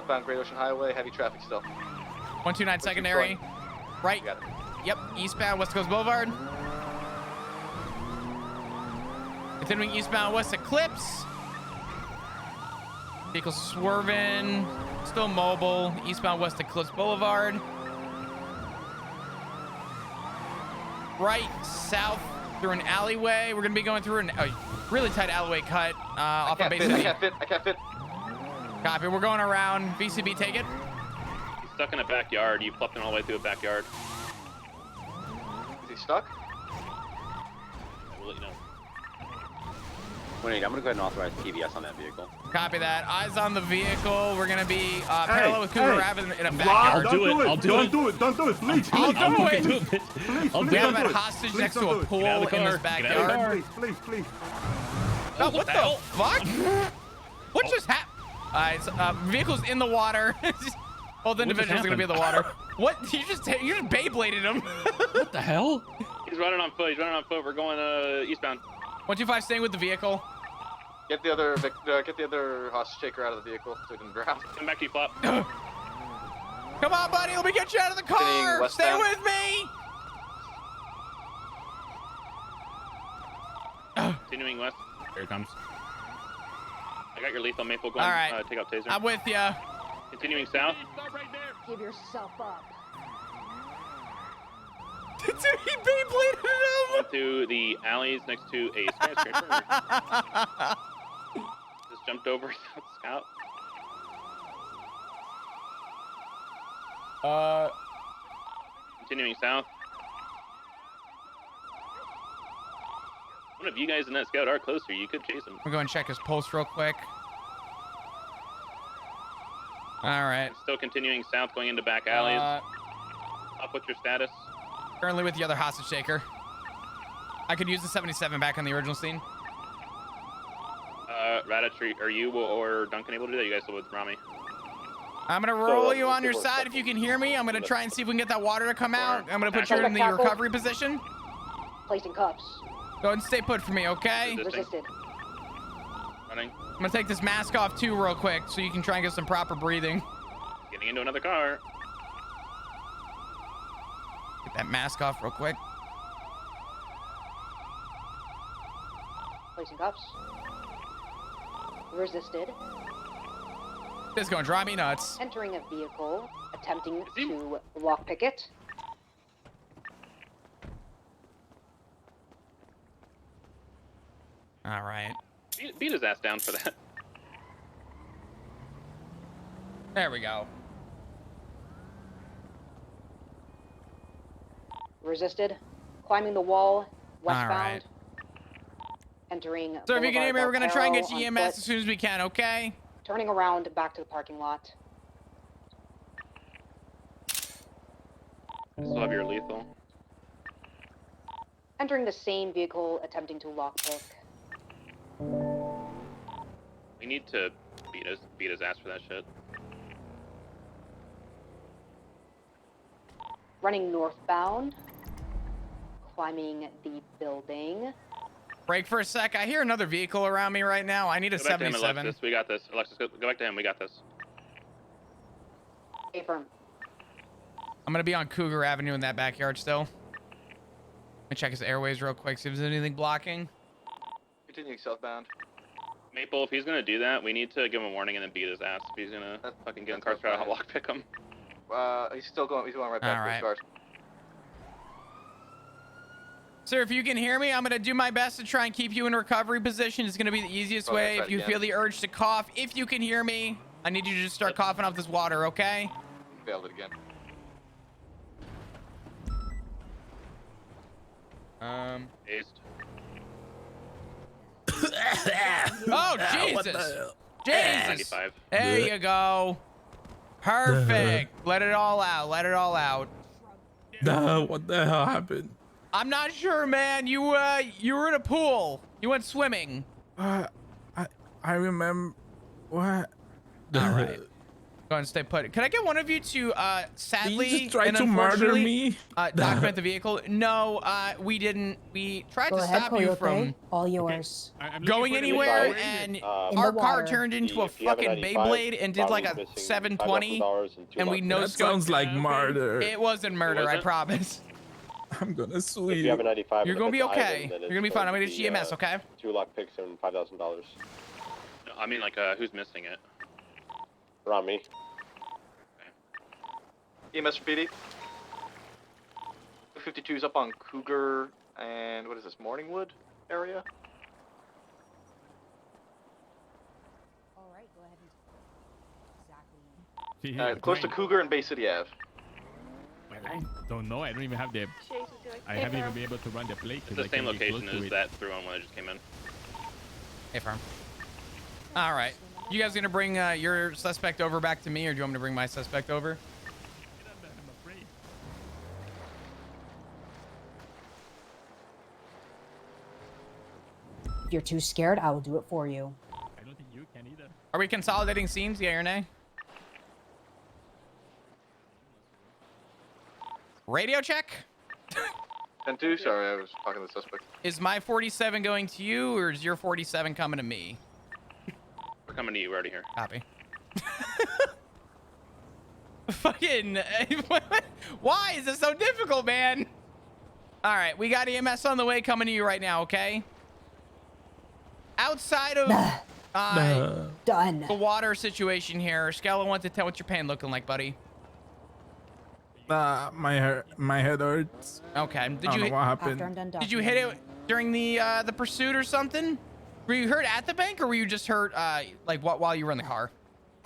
northbound Great Ocean Highway, heavy traffic still. 129 secondary. Right. Got it. Yep, eastbound West Coast Boulevard. Continuing eastbound West Eclipse. Vehicle swerving. Still mobile. Eastbound West Eclipse Boulevard. Right south through an alleyway. We're going to be going through a really tight alleyway cut off of base. I can't fit. Copy. We're going around. VCB, take it. He's stuck in a backyard. You flipped him all the way through a backyard. Is he stuck? I will let you know. Wait, I'm gonna go ahead and authorize PBS on that vehicle. Copy that. Eyes on the vehicle. We're gonna be parallel with Cougar Avenue in a backyard. Don't do it. I'll do it. Don't do it, please. I'll do it. Please, We have a hostage next to a pool in this backyard. Please. Oh, what the fuck? What just happened? Alright, so, vehicle's in the water. Both individuals are gonna be in the water. What? You just Beybladed him. What the hell? He's running on foot. We're going eastbound. 125 staying with the vehicle. Get the other hostage taker out of the vehicle so he can drown. Come back to you, Flop. Come on, buddy. Let me get you out of the car. Stay with me. Continuing west. Here it comes. I got your lethal maple going. All right. Take out taser. I'm with ya. Continuing south. Give yourself up. Dude, he Beybladed him. Going through the alleys next to a skyscraper. Just jumped over Scout. Continuing south. One of you guys in that Scout are closer. You could chase him. We'll go and check his pulse real quick. All right. Still continuing south, going into back alleys. Up with your status. Currently with the other hostage taker. I could use the 77 back on the original scene. Ratatouille, are you or Duncan able to do that? You guys still with Rami? I'm gonna roll you on your side if you can hear me. I'm gonna try and see if we can get that water to come out. I'm gonna put you in the recovery position. Placing cuffs. Go ahead and stay put for me, okay? Resisted. Running. I'm gonna take this mask off too real quick so you can try and get some proper breathing. Getting into another car. Get that mask off real quick. Placing cuffs. Resisted. This is gonna drive me nuts. Entering a vehicle. Attempting to lockpick it. All right. Beat his ass down for that. There we go. Resisted. Climbing the wall. Westbound. All right. Entering. So if you can hear me, we're gonna try and get Boulevard you on EMS foot. as soon as we can, okay? Turning around back to the parking lot. Still have your lethal. Entering the same vehicle, attempting to lockpick. We need to beat his ass for that shit. Running northbound. Climbing the building. Break for a sec. I hear another vehicle around me right now. I need a Go back to him, 77. Alexis. We got this. Alexis, go back to him. We got this. Affirm. I'm gonna be on Cougar Avenue in that backyard still. Let me check his airways real quick, see if there's anything blocking. Continuing southbound. Maple, if he's gonna do that, we need to give him a warning and then beat his ass. If he's gonna fucking get in car try to lockpick him. He's still going. He's going right back to his cars. Sir, if you can hear me, I'm gonna do my best to try and keep you in recovery position. It's gonna be the easiest way. If you feel the urge to cough, if you can hear me, I need you to just start coughing up this water, okay? Failed it again. Aced. Oh, Jesus. Jesus. 95. There you go. Perfect. Let it all out. Let it all out. What the hell happened? I'm not sure, man. You were in a pool. You went swimming. I remember what? All right. Go ahead and stay put. Could I get one of you to sadly Did you just try and to murder unfortunately, me? document the vehicle? No, we didn't. We tried Go to ahead, stop you Coyote. from All yours. going anywhere, and In our the car water. turned into a If you have a fucking 95, Beyblade and did like a Bobby's missing 720, $5,000 and and we $2 no That scope. sounds like murder. It wasn't murder, I wasn't? promise. I'm gonna sue If you have a you. 95, You're and gonna if be it's okay. Ivan, then You're gonna be it's fine. I'm going gonna to get GMS, okay? 2 lock picks and $5,000. I mean, like, who's missing it? Around me. EMS for PD. 52's up on Cougar and what is this, Morningwood area? All right, go ahead. Exactly. Close to Cougar and Bay City Ave. I don't know. I don't even have the. I haven't even been able to run the plate. It's the same location as that through on when I just came in. Hey, farm. All right. You guys gonna bring your suspect over back to me, or do you want me to bring my suspect over? I'm afraid. If you're too scared, I will do it for you. I don't think you can either. Are we consolidating scenes, yeah or nay? Radio check. 10-2, sorry, I was talking to the suspect. Is my 47 going to you, or is your 47 coming to me? We're coming to you. We're already here. Copy. Fucking. Why is this so difficult, man? All right, we got EMS on the way coming to you right now, okay? Outside of Done. the water situation here, scale of 1 to 10, what's your pain looking like, buddy? My head hurts. Okay. I don't know what happened. After I'm done Did you hit it during the pursuit or something? Were you hurt at the bank, or were you just hurt like while you were in the car?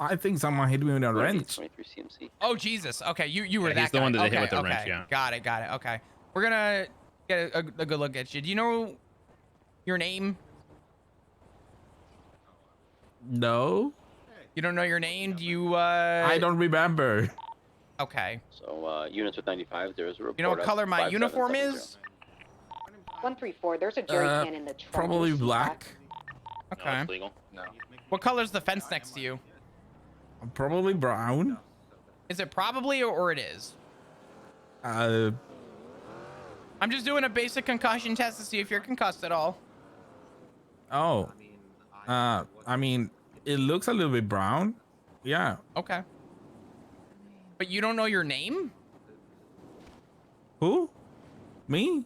I think someone hit me with a wrench. 23 CMC. Oh Jesus. Okay, you were that he's the guy. one that they okay, hit with the okay. wrench, yeah. Got it. Okay. We're gonna get a good look at you. Do you know your name? No, You don't know your name? Do you? I don't remember. Okay. So, units with 95, there is a report. You know what at color my uniform 5770. is? 134, there's a jerry can in the trunk. Probably You see black. that? No, Okay. it's legal. No. What color's the fence next to you? Probably brown. Is it probably or it is? Uh, I'm just doing a basic concussion test to see if you're concussed at all. oh. I mean, it looks a little bit brown. Yeah. Okay. But you don't know your name? Who? Me?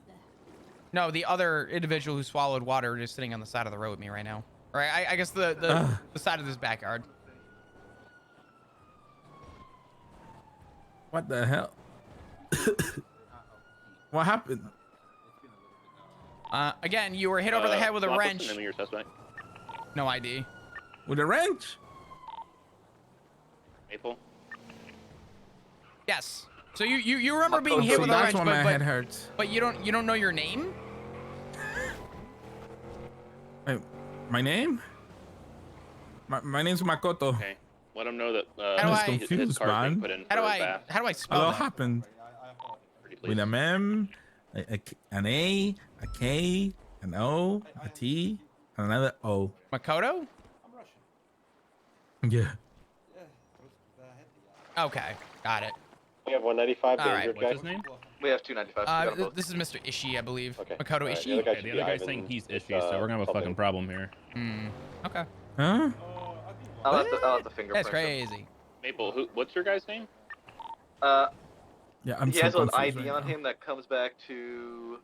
No, the other individual who swallowed water just sitting on the side of the road with me right now. Or I guess the side of this backyard. What the hell? What happened? Again, you were hit over the head with a Swap, what's wrench. the name of your suspect? No ID. With a wrench? Maple. Yes. So you remember being hit So with a that's wrench, why my head hurts. but you don't know your name? Wait, my name? My name's Makoto. Okay. Let him know that How do his, I- his confused, car's being man. put in How for do a I bath. spell What that? happened? Pretty please. With an M, an A, a K, an O, a T, and another O. Makoto? Yeah. Okay, got it. We have 195, All the right. injured What's guy. his name? We have 295. We got 'em both. This is Mr. Ishii, I believe. Okay. Makoto Alright, Ishii. the other guy Okay, should the be other guy's Ivan. saying he's It's, issues, so we're gonna have a something. fucking problem here. Okay. Huh? I'll have the fingerprint. That's crazy. Maple, what's your guy's name? Yeah, I'm He so has an confused ID right on now. him that comes back to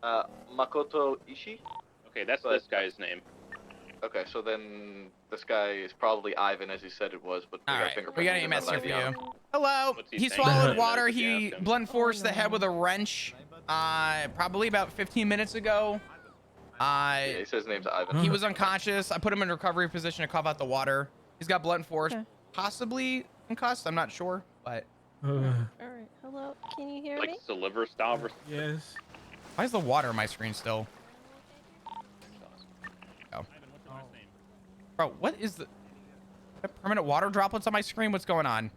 Makoto Ishii. Okay, that's But- this guy's name. Okay, so then this guy is probably Ivan, as he said it was, but we All got a right, fingerprint. we got and an EMS an here for ID on you. him. Hello. What's he He saying? swallowed Yeah, water. if you He ask him. blunt forced the head with a wrench. Probably about 15 minutes ago. Yeah, he says his name's Ivan. He was unconscious. I put him in recovery position to cough out the water. He's got blunt force, possibly concussed. I'm not sure, but All right. Hello. Can you hear Like me? it's a liver style. Yes. why is the water on my screen still? Oh. Bro, what is the permanent water droplets on my screen? What's going on?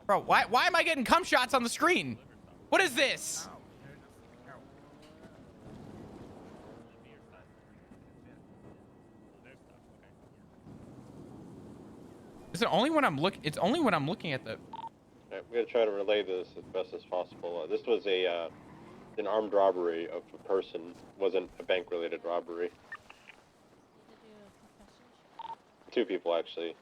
Bro, why am I getting cum shots on the screen? What is this? Is it only when I'm look? It's only when I'm looking at the. Alright, we're gonna try to relay this as best as possible. This was an armed robbery of a person. Wasn't a bank-related robbery. Two people actually.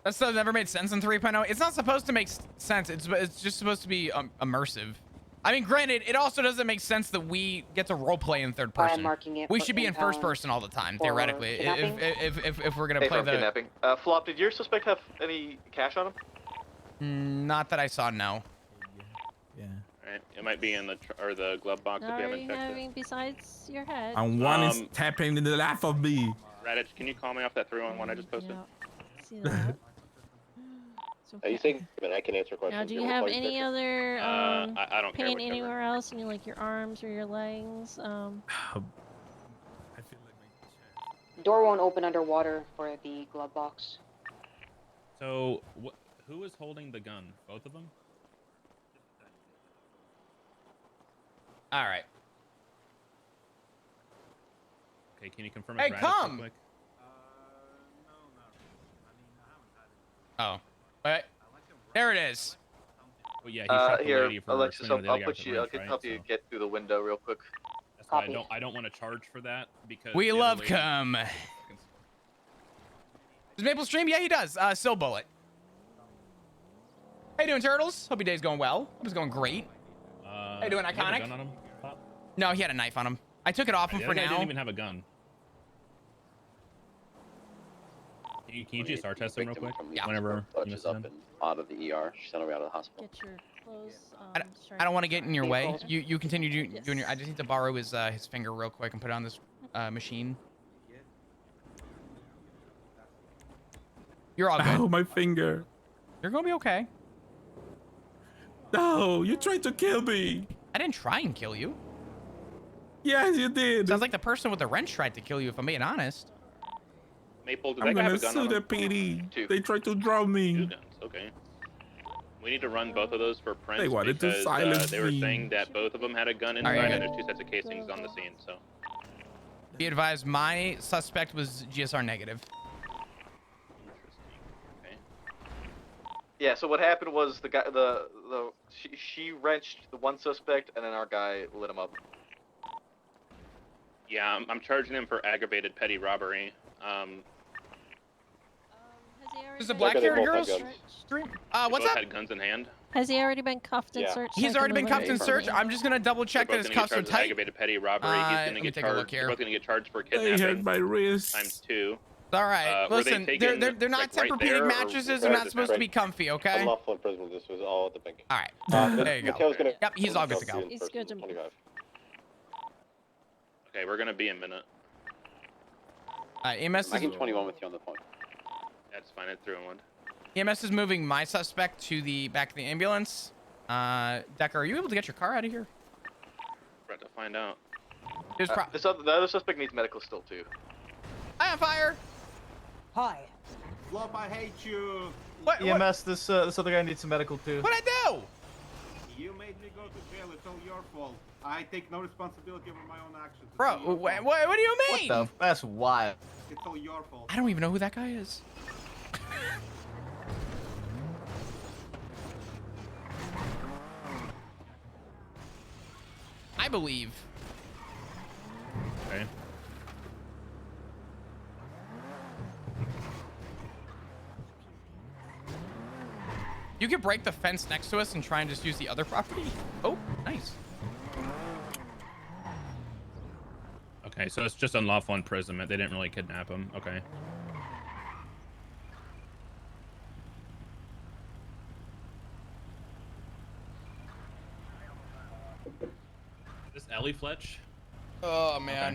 That stuff never made sense in 3.0. It's not supposed to make sense. It's just supposed to be immersive. I mean, granted, it also doesn't make sense that we get to roleplay in third person. Marking it We for should be in first impound person all the time, for theoretically. kidnapping. If we're gonna Hey, play from the. kidnapping. Flop, did your suspect have any cash on him? Not that I saw. No. Yeah. Alright, it might be in the the glove box if How you are haven't you checked it. having besides your head? And one is tapping in the lap of me. Raditch, can you call me off that 311 I just posted? Yeah. See that? It's Are you okay. saying? I mean, I can answer questions. Now, do you wanna have call any Victor? other I don't care pain whichever. anywhere else? You like your arms or your legs? I feel like my chest. Door won't open underwater for the glove box. So, who is holding the gun? Both of them? All right. Okay, can you confirm Hey, it's Raditz real come! quick? Oh. But there it is. Oh yeah, he shot the Here, lady for Alexis, swinging the I'll other guy put with the you. I'll wrench, right? help you So get through the window real quick. that's why Copy. I don't want to charge for that because We the other love lady- cum. Does Maple stream? Yeah, he does. Still bullet. How you doing, turtles? Hope your day's going well. Hope it's going great. How you doing, he have a Iconic? gun on him? Pop? No, he had a knife on him. I took it off him The for other guy now. didn't even have a gun. Can you GSR test him real quick? Yeah. Whenever you She's miss up him. and out of the ER. She's on her way out of the hospital. Get your clothes. I don't want to get in your way. Vehicles. You continue doing Yes. your. I just need to borrow his finger real quick and put it on this machine. You're all good. Oh, my finger. You're gonna be okay. No, you tried to kill me. I didn't try and kill you. Yes, you did. Sounds like the person with the wrench tried to kill you, if I'm being honest. Maple, did I'm that guy have gonna a gun on sue the him? PD. Two. They tried to draw Two me. guns, okay. We need to run both of those for prints They wanted to because silence they were me. saying that both of them had a gun Are you inside good? and there's two sets of casings on the scene, so. Be advised, my suspect was GSR negative. Okay. Yeah. So what happened was the guy, she wrenched the one suspect, and then our guy lit him up. Yeah, I'm charging him for aggravated petty robbery. Has he already Is the been black Okay, haired they both girl have guns. stream? They What's both up? had guns in hand. Has he already been cuffed and Yeah. searched? He's so I already can been cuffed liberate and him? searched. I'm just gonna double check They're that his both gonna cuffs get are charged with tight. aggravated petty robbery. He's let gonna me get take a look charged. here. They're both gonna get charged for They hurt kidnapping my wrist. times 2. All right, Were they listen, taken, they're not like, right Tempur-Pedic there, or mattresses. was They're it not supposed to be right? comfy, okay? Unlawful imprisonment. This was all at the bank. All right, there you go. Mikhail's gonna. Yep, he's all good to go. in He's person, good to- 25. Okay, we're gonna be a minute. EMS I is can 21 with you on the phone. That's fine. It's 3 and 1. EMS is moving my suspect to the back of the ambulance. Decker, are you able to get your car out of here? We're about to find out. There's The other suspect needs medical still too. I am fire. Hi. Flop, I hate you. What? EMS, this other guy needs some medical too. What'd I do? You made me go to jail. It's all your fault. I take no responsibility over my own actions. It's Bro, all your fault. what do you What mean? the? That's wild. It's all your fault. I don't even know who that guy is. I believe. Okay. You could break the fence next to us and try and just use the other property. Oh, nice. Okay, so it's just unlawful imprisonment. They didn't really kidnap him. Okay. Is this Ellie Fletch? Oh man.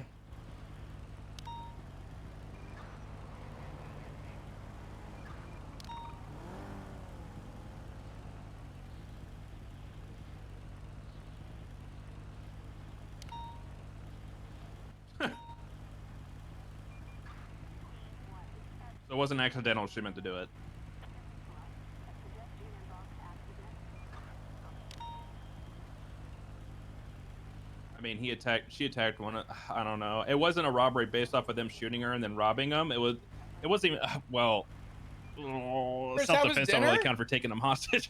Okay. So it wasn't accidental she meant to do it. I mean, she attacked one. I don't know. It wasn't a robbery based off of them shooting her and then robbing them. It wasn't even. Well, Chris, how was self-defense don't really dinner? count for taking them hostage.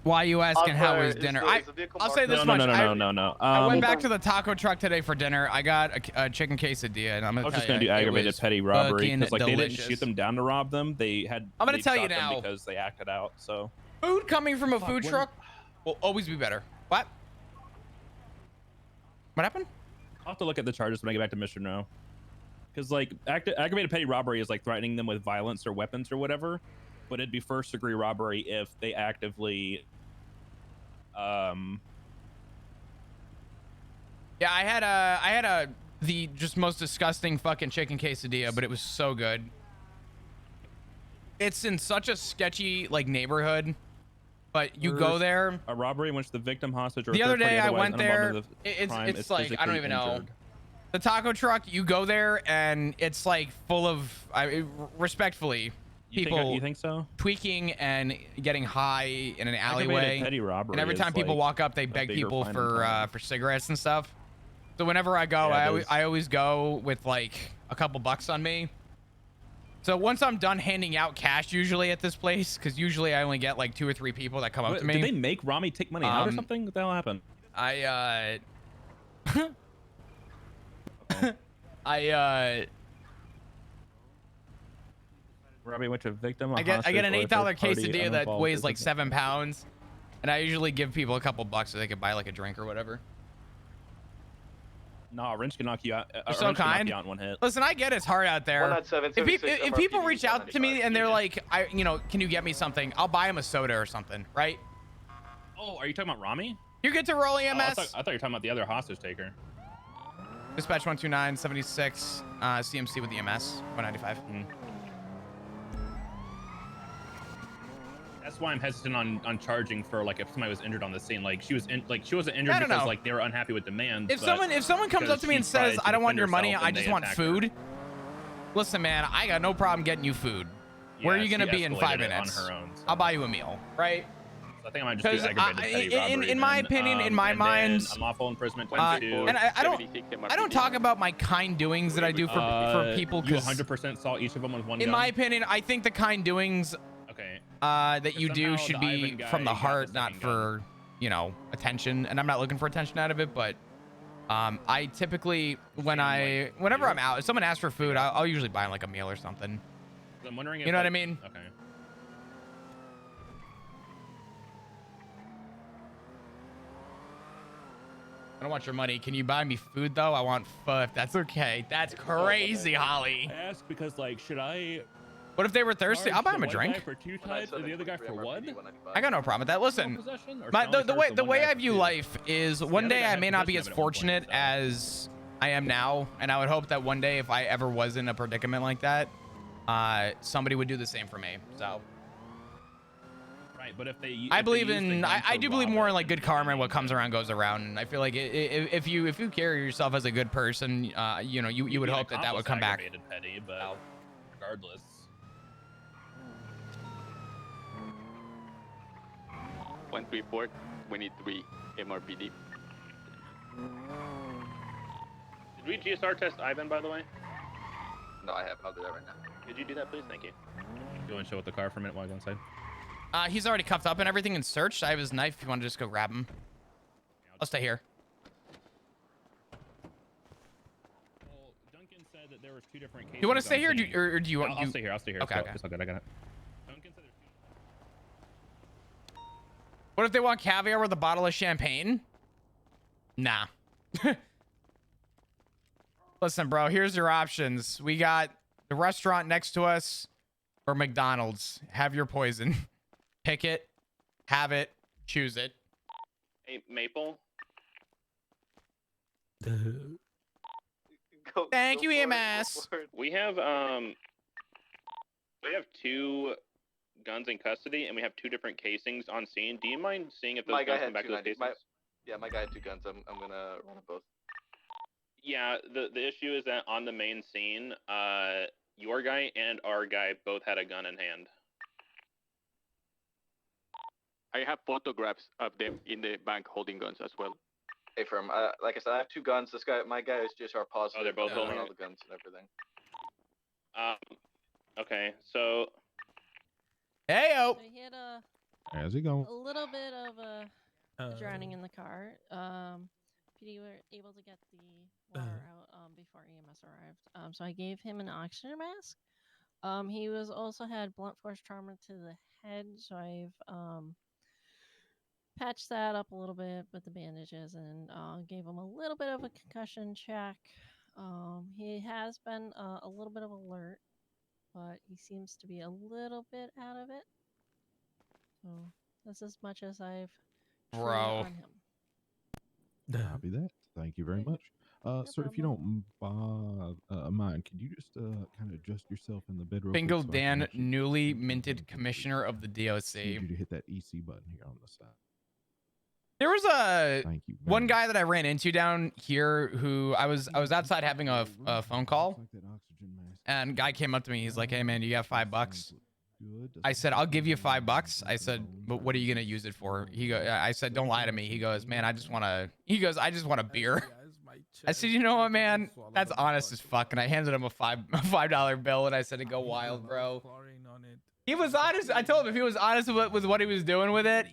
Why are you asking how was Is dinner? the vehicle I'll say marked? this No. much. I went back to the taco truck today for dinner. I got a chicken quesadilla, and I'm I gonna was tell just gonna you, do it aggravated was petty robbery fucking because like they didn't delicious. shoot them down to rob them. They had. I'm gonna they tell you shot them now. because they acted out. So Food coming from a Fuck, food when- truck will always be better. What? What happened? I'll have to look at the charges when I get back to Mission Row. Because like aggravated petty robbery is like threatening them with violence or weapons or whatever, but it'd be first degree robbery if they actively. Yeah, I had the just most disgusting fucking chicken quesadilla, but it was so good. It's in such a sketchy like neighborhood, but you go there. A robbery in which the victim hostage or The a other third party day I otherwise went there. involved in the crime It's is like I don't physically even know. injured. The taco truck, you go there and it's like full of, respectfully, people You think so? tweaking and getting high in an Aggravated alleyway. petty robbery And every is, time people like, walk up, they a beg bigger people fine in town. for cigarettes and stuff. So whenever I go, Yeah, I always go with like a couple bucks on me. So once I'm done handing out cash, usually at this place, because usually I only get like 2 or 3 people that come up What, to me. did they make Rami take money out or something? What the hell happened? Robbie went to victim. I get an $8 quesadilla that weighs like 7 pounds, and I usually give people a couple bucks so they could buy like a drink or whatever. Nah, Wrench can knock you out. You're so kind. You out in one hit. Listen, I get it's hard out there. 197, If people reach out to me and they're like, can you get me something? I'll buy them a soda or something, right? Oh, are you talking about Rami? You're good to roll EMS. Oh, I thought you were talking about the other hostage taker. Dispatch 12976, CMC with EMS 195. That's why I'm hesitant on charging for like if somebody was injured on the scene. Like she wasn't injured I don't because know. like they were unhappy with demands. If someone comes up to me and says, "I don't want your money, I just want food," listen, man, I got no problem getting you food. Where are you gonna be in 5 minutes? On her own, so. I'll buy you a meal, right? So I think I might just do aggravated petty robbery. In my opinion, in my mind, unlawful imprisonment. and I don't talk about my kind doings that I do for people. You 100% saw each of them with one gun. In my opinion, I think the kind doings that you do should be from the heart, not for attention. And I'm not looking for attention out of it, but I typically whenever I'm out, if someone asks for food, I'll usually buy like a meal or something. I'm wondering if you know what I mean? Okay. I don't want your money. Can you buy me food though? I want food. That's okay. That's crazy, Holly. I ask because like, should I? What if they were thirsty? I'll buy them a One drink. guy for 2 times and the other guy for 1? I got no problem with that. Listen, the way I view life is one day I may not be as fortunate as I am now, and I would hope that one day if I ever was in a predicament like that, somebody would do the same for me. So. Right, but if they, I do believe more in like good karma and what comes around goes around, and I feel like if you carry yourself as a good person, you would hope that would come back. Petty, but regardless. One report. We need 3 MRPD. Did we GSR test Ivan, by the way? No, I haven't. I'll do that right now. Could you do that, please? Thank you. You want to show with the car for a minute while I go inside? He's already cuffed up and everything and searched. I have his knife if you want to just go grab him. I'll stay here. Well, Duncan said that there was 2 different cases. Do you want to stay here, or do you want? I'll stay here. I'll stay here. Okay. It's all good. I got it. Duncan said there's 2. What if they want caviar with a bottle of champagne? Nah. Listen, bro, here's your options. We got the restaurant next to us or McDonald's. Have your poison. Pick it, have it, choose it. Hey, Maple. Thank you, EMS. We have 2 guns in custody, and we have 2 different casings on scene. Do you mind seeing if those guns come back to those casings? My guy had 2 guns. I'm gonna run them both. Yeah, the issue is that on the main scene, your guy and our guy both had a gun in hand. I have photographs of them in the bank holding guns as well. Hey, firm. Like I said, I have 2 guns. This guy, my guy, is just our positive. Oh, they're both holding all it. the guns and everything. Okay, so. Heyo. So he had How's it going? a little bit of a drowning in the car. PD were able to get the water out before EMS arrived. So I gave him an oxygen mask. He was also had blunt force trauma to the head, so I've patched that up a little bit with the bandages and gave him a little bit of a concussion check. He has been a little bit of alert, but he seems to be a little bit out of it. So that's as much as I've treated on him. Copy that. Thank you very much. Sir, if you don't mind, could you just kind of adjust yourself in the bed real Bingo quick? So Dan, newly minted commissioner of the DOC. Need you to hit that EC button here on the side. There was one guy that I ran into down here who I was outside having a phone call, and guy came up to me. He's like, "Hey man, you got $5?" I said, "I'll give you $5." I said, "But what are you gonna use it for?" I said, "Don't lie to me." He goes, "Man, I just want a beer." I said, "You know what, man? That's honest as fuck." And I handed him a $5 bill, and I said, "Go wild, bro." He was honest. I told him if he was honest with what he was doing with it,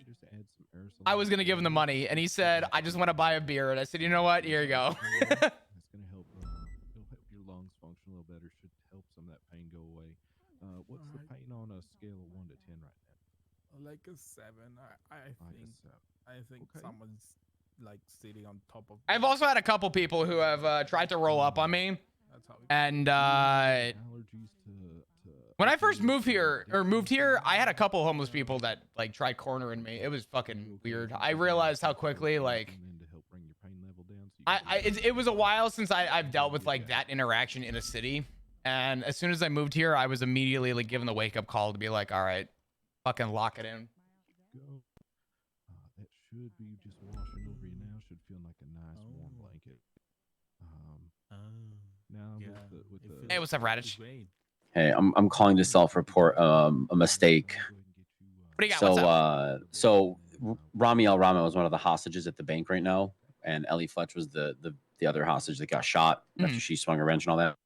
I was gonna give him the money. And he said, "I just want to buy a beer." And I said, "You know what? Here you go." That's gonna help. It'll help your lungs function a little better. Should help some of that pain go away. What's the pain on a scale of 1 to 10 right now? Like a 7. I think Okay. someone's like sitting on top of. I've also had a couple people who have tried to roll up on me, and when I first moved here, I had a couple homeless people that like tried cornering me. It was fucking weird. I realized how quickly like it was a while since I've dealt with like that interaction in a city, and as soon as I moved here, I was immediately like given the wake up call to be like, all right, fucking lock it in. That should be just washing over you now. Should feel like a nice warm blanket. Now with the Hey, what's up, Radish? Hey, I'm calling to self-report a mistake. What do you got? What's up? So Rami El Rama was one of the hostages at the bank right now, and Ellie Fletch was the other hostage that got shot after she swung a wrench and all that.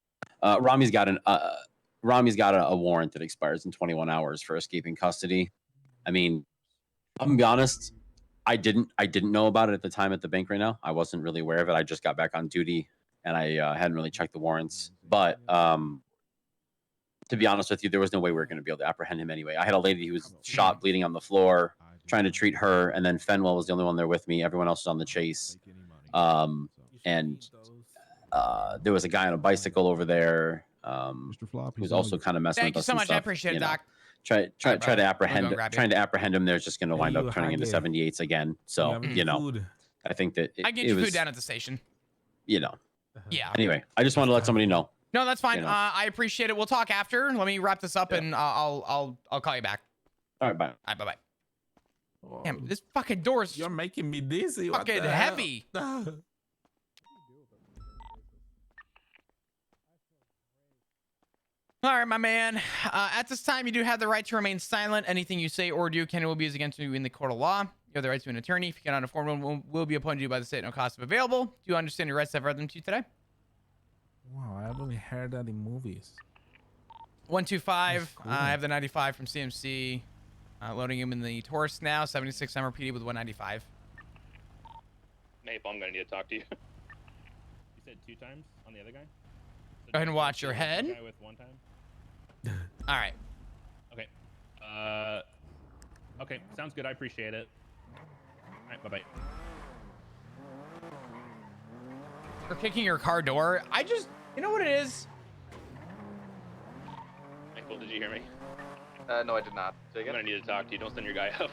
Rami's got a warrant that expires in 21 hours for escaping custody. I mean, I'm gonna be honest, I didn't know about it at the time at the bank right now. I wasn't really aware of it. I just got back on duty and I hadn't really checked the warrants. But to be honest with you, there was no way we were going to be able to apprehend him anyway. I had a lady who was shot, bleeding on the floor, trying to treat her, and then Fenwell was the only one there with me. Everyone else was on the chase. And there was a guy on a bicycle over there who's also kind of messing with us. Thank you so much. Stuff, I appreciate it, Doc. Trying to apprehend him. There's just going to wind up turning into 78s again. So I think that I get your food down at the station. Yeah. Anyway, I just wanted to let somebody know. No, that's fine. I appreciate it. We'll talk after. Let me wrap this up, and I'll call you back. All right, bye. All right, bye. Damn, this fucking door's You're making me dizzy. What fucking the heavy. hell? All right, my man. At this time, you do have the right to remain silent. Anything you say or do can will be used against you in the court of law. You have the right to an attorney. If you cannot afford one, will be appointed to you by the state, no cost if available. Do you understand your rights? I've read them to you today. Wow, I've only heard that in movies. 125. I have the 95 from CMC. Loading him in the Taurus now. 76 MRPD with 195. Nape, I'm gonna need to talk to you. You said 2 times on the other guy? Go ahead and watch your head. Guy with 1 time? All right. Okay. Okay, sounds good. I appreciate it. All right, bye-bye. For kicking your car door. You know what it is? Michael, did you hear me? No, I did not. Say again? I'm gonna need to talk to you. Don't send your guy up.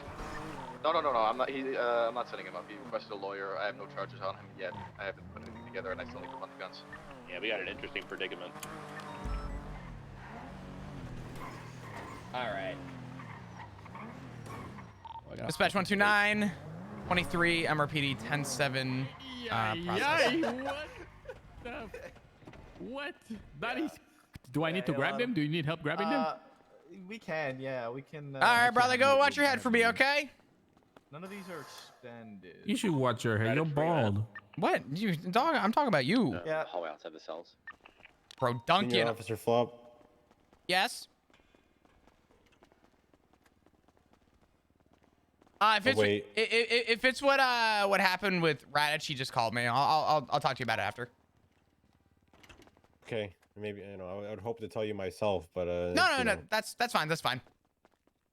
No. I'm not. I'm not setting him up. He requested a lawyer. I have no charges on him yet. I haven't put anything together, and I still need to run the guns. Yeah, we got an interesting predicament. All right. Dispatch 129, 23, MRPD 10-7. What? That is. Do I need to grab them? Do you need help grabbing them? We can, yeah, we can. All right, brother, go watch your head for me, okay? None of these are extended. You should watch your hair. You're bald. What? You dog? I'm talking about you. Yeah. Hallway outside the cells. Bro, Duncan. Senior Officer Flop. Yes. If it's what happened with Raditch, he just called me. I'll talk to you about it after. Okay, maybe I would hope to tell you myself, but No. That's fine. That's fine.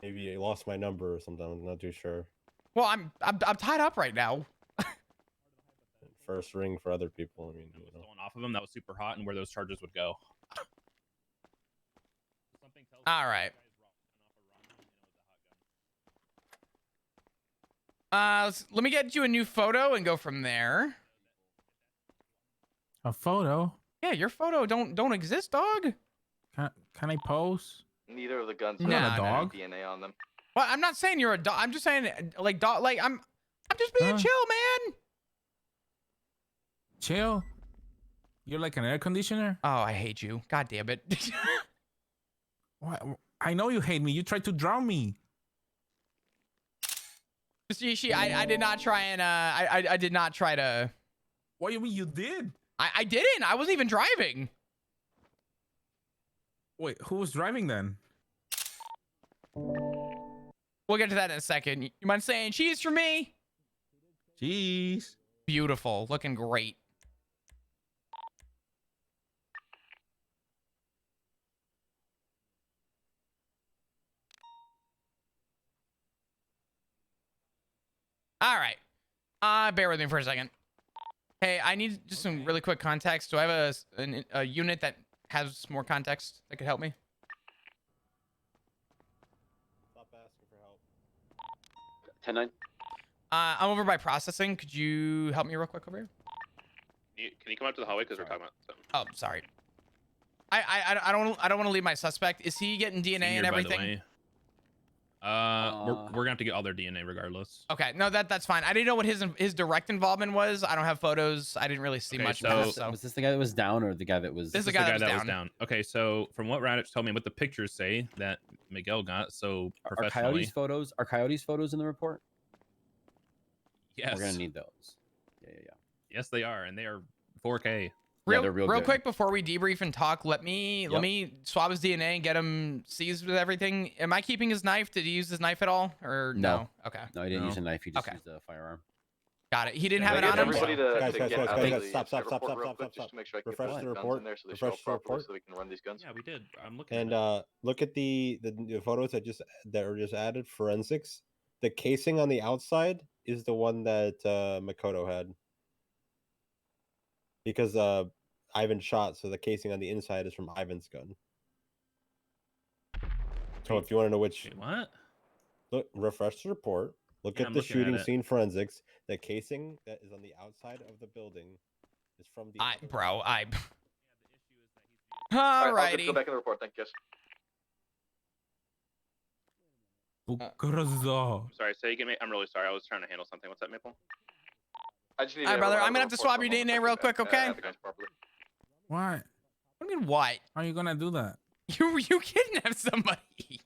Maybe you lost my number or something. I'm not too sure. Well, I'm tied up right now. First ring for other people. I mean, Going off of him, that was super hot, and where those charges would go. All right. Let me get you a new photo and go from there. A photo? Yeah, your photo don't exist, dog. Can I pose? Neither of the guns You're not have a dog? any DNA on them. Well, I'm not saying you're a dog. I'm just saying like dog. Like I'm just being chill, man. Chill? You're like an air conditioner? Oh, I hate you. God damn it. What? I know you hate me. You tried to drown me. I did not try and I did not try to. What do you mean you did? I didn't. I wasn't even driving. Wait, who was driving then? We'll get to that in a second. You mind saying cheese for me? Cheese. Beautiful. Looking great. All right. Bear with me for a second. Hey, I need just some really quick context. Do I have a unit that has more context that could help me? Stop asking for help. 10-9. I'm over by processing. Could you help me real quick over here? Can you come out to the hallway because we're talking about something? Oh, sorry. I don't want to leave my suspect. Is he getting DNA and everything? We're gonna have to get all their DNA regardless. Okay, no, that's fine. I didn't know what his direct involvement was. I don't have photos. I didn't really see much. So was this the guy that was down or the guy that was? This is the guy that was down. Okay, so from what Raditch told me, what the pictures say that Miguel got, so professionally. Are Coyote's photos in the report? Yes. We're gonna need those. Yeah. Yes, they are, and they are 4K. Real quick before we debrief and talk, let me swab his DNA and get him seized with everything. Am I keeping his knife? Did he use his knife at all? Or no? Okay. No, he didn't use a knife. He just used a firearm. Got it. He didn't have it on him. Everybody Guys, stop. Just to make sure I can Refresh put the guns report. in there so they Refresh show the up properly report. so we can run these guns. Yeah, we did. I'm looking. And look at the photos that were just added. Forensics. The casing on the outside is the one that Makoto had. Because Ivan shot, so the casing on the inside is from Ivan's gun. So if you want to know which, what? Look, refresh the report. Look at the shooting scene forensics. The casing that is on the outside of the building is from the. Alrighty. I'll just go back in the report. Thank you. Sorry, say again, mate. I'm really sorry. I was trying to handle something. What's that, Maple? I just need. All right, brother. I'm gonna have to swab your DNA real quick, okay? What? What do you mean what? How are you gonna do that? You kidnapped somebody.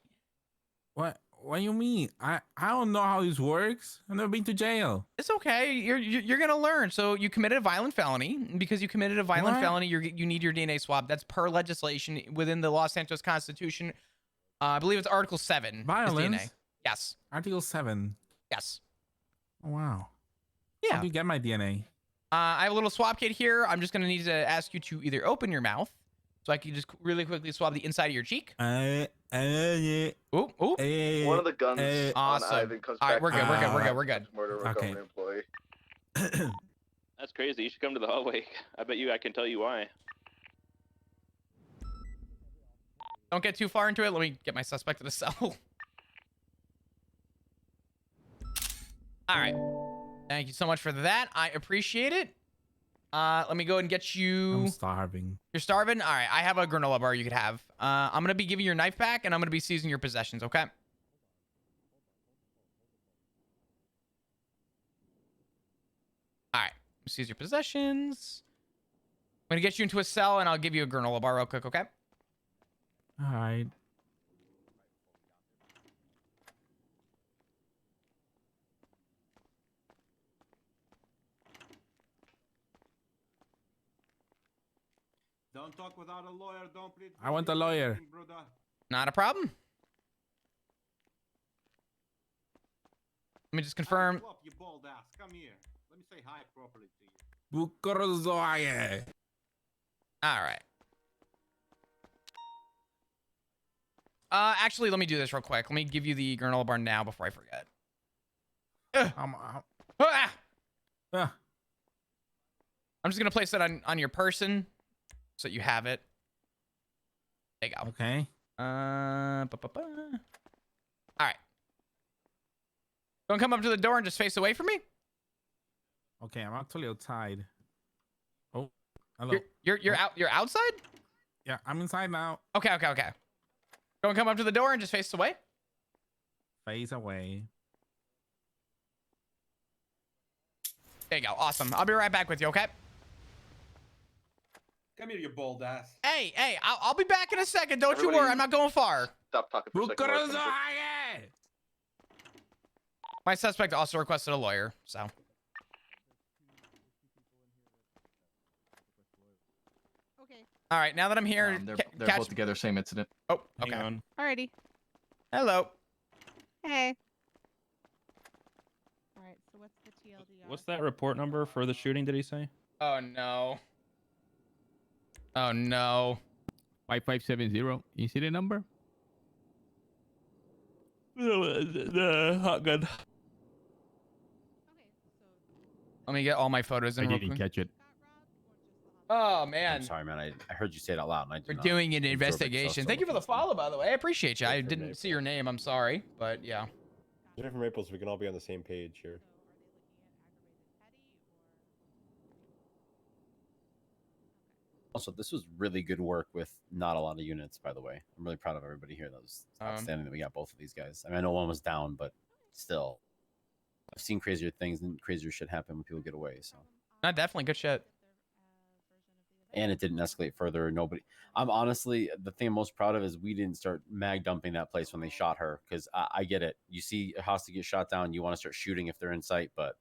What? What do you mean? I don't know how this works. I've never been to jail. It's okay. You're gonna learn. So you committed a violent felony. Because you committed a violent felony, you need your DNA swab. That's per legislation within the Los Santos Constitution. I believe it's Article 7. Violence? DNA. Yes. Article 7. Yes. Oh, wow. Yeah. How do you get my DNA? I have a little swab kit here. I'm just gonna need to ask you to either open your mouth, so I can just really quickly swab the inside of your cheek. One of the guns on Ivan comes back. We're good. Murder of a government employee. That's crazy. You should come to the hallway. I bet you I can tell you why. Don't get too far into it. Let me get my suspect in a cell. All right. Thank you so much for that. I appreciate it. Let me go and get you. I'm starving. You're starving? All right. I have a granola bar you could have. I'm going to be giving your knife back, and I'm going to be seizing your possessions, okay? All right. Seize your possessions. I'm going to get you into a cell, and I'll give you a granola bar real quick, okay? All right. Don't talk without a lawyer. Don't plead. I want a lawyer. Brother. Not a problem. Let me just confirm. Flop, you bald ass. Come here. Let me say hi properly to you. Bukorozoye. All right. Actually, let me do this real quick. Let me give you the granola bar now before I forget. I'm just gonna place it on your person so that you have it. There you go. Okay. All right. Don't come up to the door and just face away from me. Okay, I'm actually outside. Oh, hello. You're out. You're outside. Yeah, I'm inside now. Okay. Don't come up to the door and just face away. Face away. There you go. Awesome. I'll be right back with you. Okay. Come here, you bald ass. Hey, I'll be back in a second. Don't you worry. I'm not going far. Stop talking for a second. My suspect also requested a lawyer, so. Okay. All right, now that I'm here, They're both together, same incident. Oh, okay. Hang on. Alrighty. Hello. Hey. All right. So what's the TLDR? What's that report number for the shooting? Did he say? Oh no. Oh no. 5570 incident number. The hot gun. Let me get all my photos in I real didn't quick. catch it. Oh man. I'm sorry, man. I heard you say it out loud. And I did We're not doing an absorb it, so investigation. still Thank you for the looking follow, by the way. I appreciate you. I Jennifer didn't see your name. I'm sorry, but yeah. Jennifer Maples, we can all be on the same page here. Also, this was really good work with not a lot of units, by the way. I'm really proud of everybody here. That was outstanding that we got both of these guys. I mean, I know one was down, but still. I've seen crazier things and crazier shit happen when people get away, so. No, definitely good shit. And it didn't escalate further. Nobody. I'm honestly, the thing I'm most proud of is we didn't start mag dumping that place when they shot her, because I get it. You see a hostage get shot down, you want to start shooting if they're in sight, but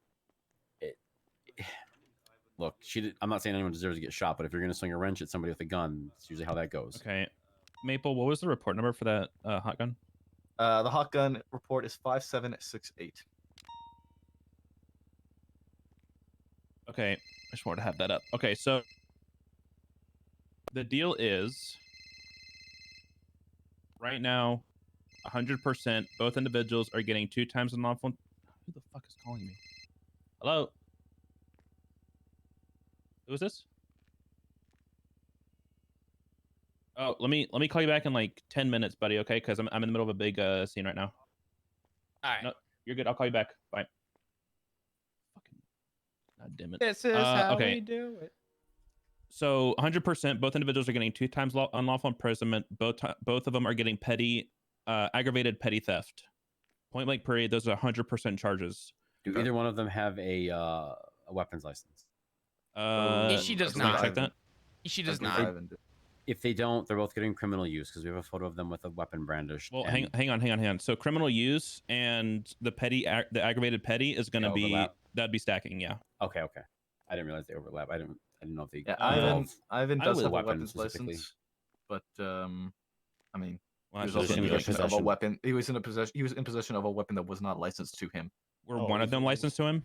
look, I'm not saying anyone deserves to get shot, but if you're going to swing a wrench at somebody with a gun, it's usually how that goes. Okay. Maple, what was the report number for that hot gun? The hot gun report is 5768. Okay, I just wanted to have that up. Okay, so the deal is right now, 100%, both individuals are getting 2 times the non-phone. Who the fuck is calling me? Hello? Who is this? Oh, let me call you back in like 10 minutes, buddy. Okay, because I'm in the middle of a big scene right now. All right. No, you're good. I'll call you back. Bye. Fucking, God damn it. This is how okay. we do it. So 100%, both individuals are getting 2 times unlawful imprisonment. Both of them are getting aggravated petty theft. Point blank period. Those are 100% charges. Do either one of them have a weapons license? She does not. Check that. She does not. If they don't, they're both getting criminal use because we have a photo of them with a weapon brandished. Well, hang on. So criminal use and the aggravated petty is going to be that'd be stacking. Yeah. Okay. I didn't realize they overlap. I didn't know if they. Yeah, Ivan does have a weapon weapons license, but I mean, well, he was also in possession of a weapon. He was in possession of a weapon that was not licensed to him. Were one of them licensed to him?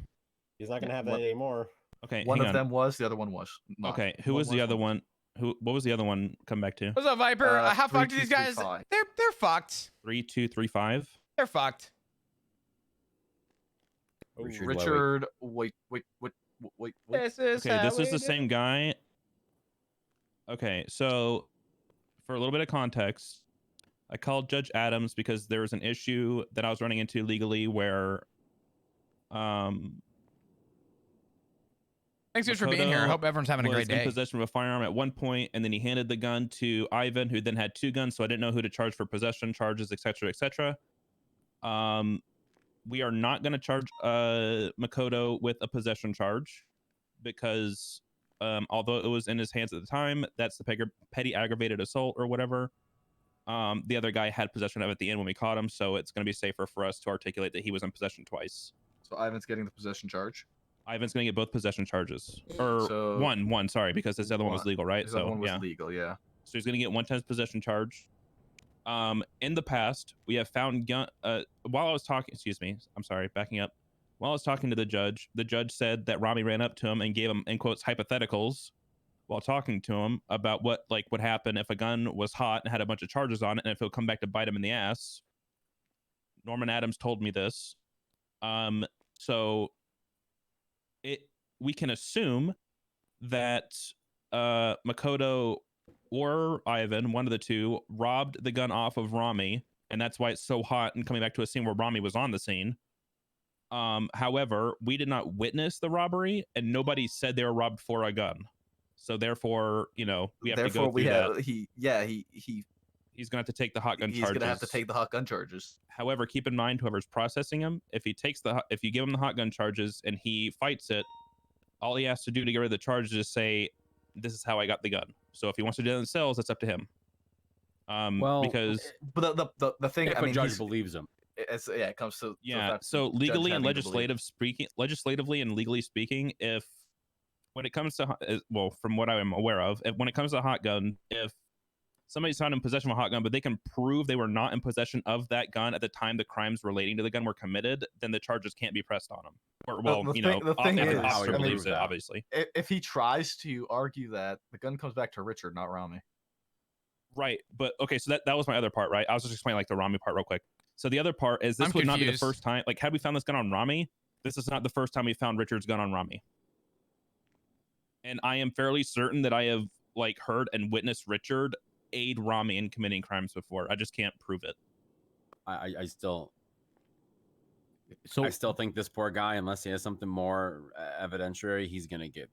He's not gonna have that anymore. Okay. One of them was. The other one was not. Okay. Who was the other one? What was the other one? Come back to. What's up, Viper? How fucked are these guys? They're fucked. 3235. They're fucked. Richard, wait. This is the same guy. Okay, so for a little bit of context, I called Judge Adams because there was an issue that I was running into legally where thanks for being here. I hope everyone's having a great day. In possession of a firearm at one point, and then he handed the gun to Ivan, who then had 2 guns, so I didn't know who to charge for possession charges, etc., etc. We are not going to charge Makoto with a possession charge because although it was in his hands at the time, that's the petty aggravated assault or whatever. The other guy had possession of it at the end when we caught him, so it's going to be safer for us to articulate that he was in possession twice. So Ivan's getting the possession charge? Ivan's gonna get both possession charges, or So- one. Sorry, because this other one was legal, right? This other So one was yeah, legal, yeah. so he's gonna get 1 times possession charge. In the past, we have found gun. While I was talking, excuse me, I'm sorry, backing up. While I was talking to the judge said that Rami ran up to him and gave him, in quotes, hypotheticals while talking to him about what would happen if a gun was hot and had a bunch of charges on it, and if it would come back to bite him in the ass. Norman Adams told me this. So we can assume that Makoto or Ivan, one of the two, robbed the gun off of Rami, and that's why it's so hot and coming back to a scene where Rami was on the scene. However, we did not witness the robbery, and nobody said they were robbed for a gun. So therefore, we have to go through that. He's gonna have to take the hot gun charges. He's gonna have to take the hot gun charges. However, keep in mind, whoever's processing him, if you give him the hot gun charges and he fights it, all he has to do to get rid of the charges is say, "This is how I got the gun." So if he wants to do it themselves, that's up to him. Because but the thing, if a judge believes him, it comes to so legally and legislatively and legally speaking, if when it comes to from what I'm aware of, when it comes to a hot gun, if somebody's not in possession of a hot gun, but they can prove they were not in possession of that gun at the time the crimes relating to the gun were committed, then the charges can't be pressed on them. Or, the thing if is, the officer believes it, obviously. If he tries to argue that, the gun comes back to Richard, not Rami. Right, but okay, so that was my other part, right? I was just explaining the Rami part real quick. So the other part is this would not be the first time. Had we found this gun on Rami, this is not the first time we found Richard's gun on Rami. And I am fairly certain that I have heard and witnessed Richard aid Rami in committing crimes before. I just can't prove it. I still think this poor guy, unless he has something more evidentiary, he's gonna get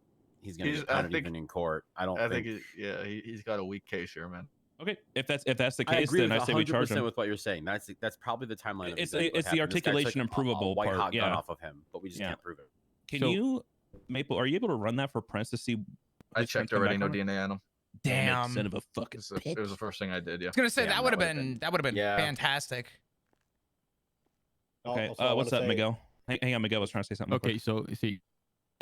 pounded even in court. I think he's got a weak case here, man. Okay, if that's the case, then I say we charge him with what you're saying. That's probably the timeline. It's the articulation and provable white part. Hot gun off of him, but we just can't prove it. Can you, Maple? Are you able to run that for Prince to see? I checked already. No DNA on him. Damn. Son of a fucking bitch. It was the first thing I did. Yeah. I was gonna say that would have been fantastic. Okay. What's up, Miguel? Hang on, Miguel was trying to say something. Okay, so see,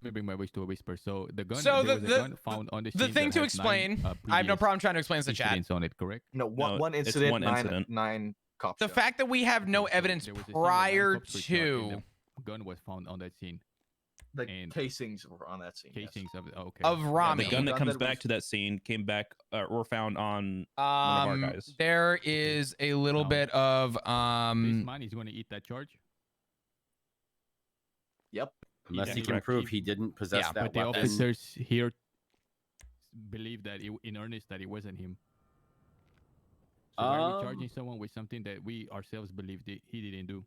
let me bring my voice to a whisper. So the gun. So there was a gun found on the scene thing that to had explain. 9, I have no problem trying to explain this to chat. incidents on it, correct? No, one incident. Nine cops. The fact that we have no evidence There was a scene prior where 9 cops were shot and to the gun was found on that scene. The casings were on that scene. Casings okay. of Rami. The gun that comes back to that scene came back or found on one of our guys. There is a little bit of This man is going to eat that charge. Yep. Unless he can prove he didn't possess that but the weapon. officers here believe that in earnest that it wasn't him. So why are we charging someone with something that we ourselves believe that he didn't do?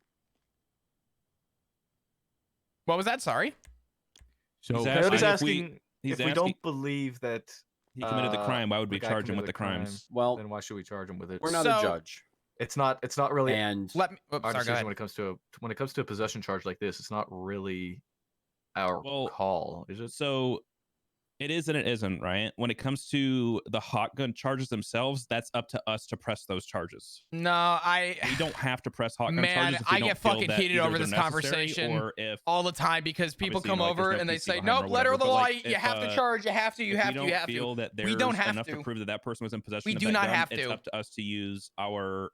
What was that? Sorry. So he's asking if we don't believe that he committed the crime, why would we charge him with the crimes? Well, then why should we charge him with it? We're not a judge. It's not really. And let me. Our Sorry, go decision ahead. when it comes to a possession charge like this, it's not really our call, is it? So it is and it isn't, right? When it comes to the hot gun charges themselves, that's up to us to press those charges. No, we don't have to press hot gun Man, charges. If we I don't get feel fucking that heated either over they're this necessary conversation or if all the time because people obviously, come there's over no and they PC say, behind or nope, letter of the whatever, law, but you have to charge, you have to, you have to, you have to. Feel that We don't there's have enough to prove that person was in possession We of do that not gun, have it's to. up to us to use our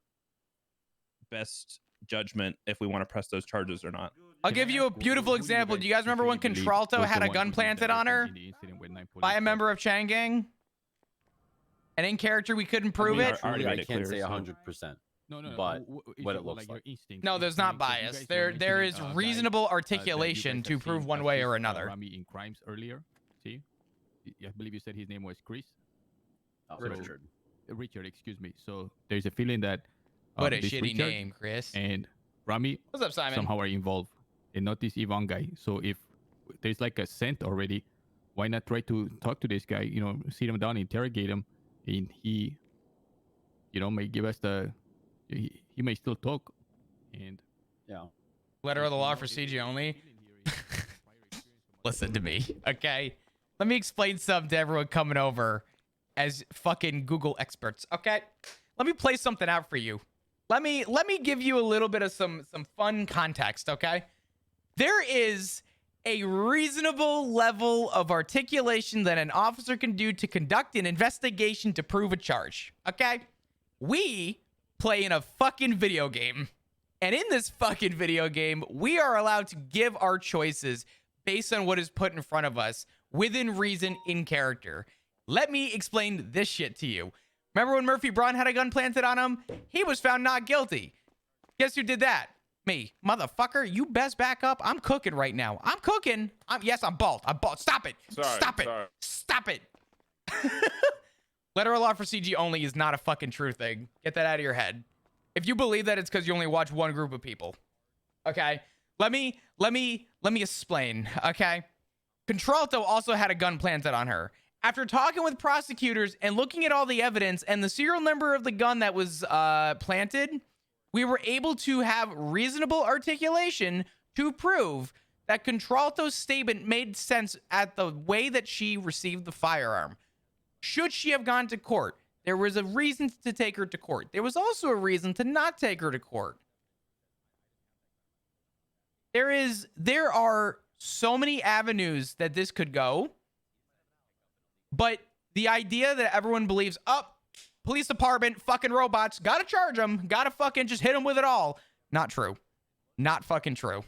best judgment if we want to press those charges or not. I'll give you a beautiful example. Do you guys remember when Contralto had a gun planted on her by a member of Chang Gang? And in character, we couldn't prove it. I can't say 100%. No. But what it looks like. No, there's not bias. There is reasonable articulation to prove one way or another. Rami in crimes earlier. See, I believe you said his name was Chris. Richard. Richard, excuse me. So there's a feeling that What a this shitty Richard name, Chris. and Rami What's up, Simon? somehow are involved, and not this Ivan guy. So if there's like a scent already, why not try to talk to this guy? You know, sit him down, interrogate him, and he, may give us he may still talk, and Letter of the law for CG only. Listen to me, okay? Let me explain something to everyone coming over as fucking Google experts, okay? Let me play something out for you. Let me give you a little bit of some fun context, okay? There is a reasonable level of articulation that an officer can do to conduct an investigation to prove a charge. Okay? We play in a fucking video game. And in this fucking video game, we are allowed to give our choices based on what is put in front of us within reason in character. Let me explain this shit to you. Remember when Murphy Braun had a gun planted on him? He was found not guilty. Guess who did that? Me. Motherfucker, you best back up. I'm cooking right now. I'm cooking. Yes, I'm bald. I'm bald. Stop it. Stop it. Stop it. Literal law for CG only is not a fucking true thing. Get that out of your head. If you believe that, it's because you only watch one group of people. Okay? Let me explain. Okay? Contralto also had a gun planted on her. After talking with prosecutors and looking at all the evidence and the serial number of the gun that was planted, we were able to have reasonable articulation to prove that Contralto's statement made sense at the way that she received the firearm. Should she have gone to court? There was a reason to take her to court. There was also a reason to not take her to court. There are so many avenues that this could go, but the idea that everyone believes, police department, fucking robots, gotta charge them, gotta fucking just hit them with it all. Not true. Not fucking true.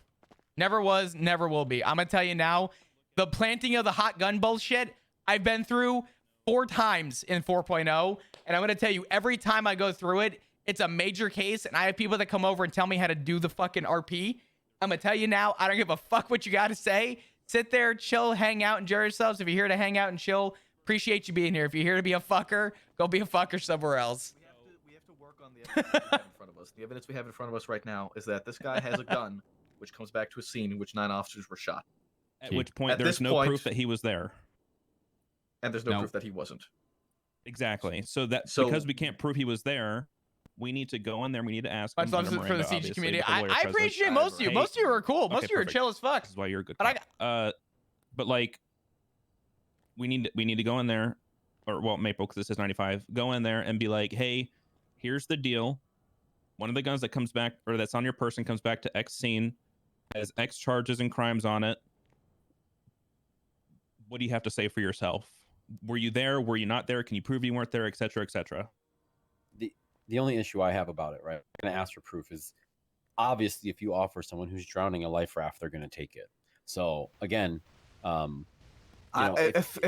Never was, never will be. I'm gonna tell you now, the planting of the hot gun bullshit, I've been through 4 times in 4.0, and I'm gonna tell you, every time I go through it, it's a major case, and I have people that come over and tell me how to do the fucking RP. I'm gonna tell you now, I don't give a fuck what you gotta say. Sit there, chill, hang out, enjoy yourselves. If you're here to hang out and chill, appreciate you being here. If you're here to be a fucker, go be a fucker somewhere else. We have to work on the evidence we have in front of us. The evidence we have in front of us right now is that this guy has a gun, which comes back to a scene in which 9 officers were shot. At which point, there's no proof that he was there. And there's no proof that he wasn't. Exactly. So because we can't prove he was there, we need to go in there. We need to ask him. For the CG community, I appreciate most of you. Most of you are cool. Most of you are chill as fuck. This is why you're a good. But but like, we need to go in there, or well, Maple, because this is 95. Go in there and be like, hey, here's the deal. One of the guns that comes back, or that's on your person, comes back to X scene, has X charges and crimes on it. What do you have to say for yourself? Were you there? Were you not there? Can you prove you weren't there, etc., etc.? The only issue I have about it, right, I'm going to ask for proof, is obviously if you offer someone who's drowning a life raft, they're going to take it. So again, if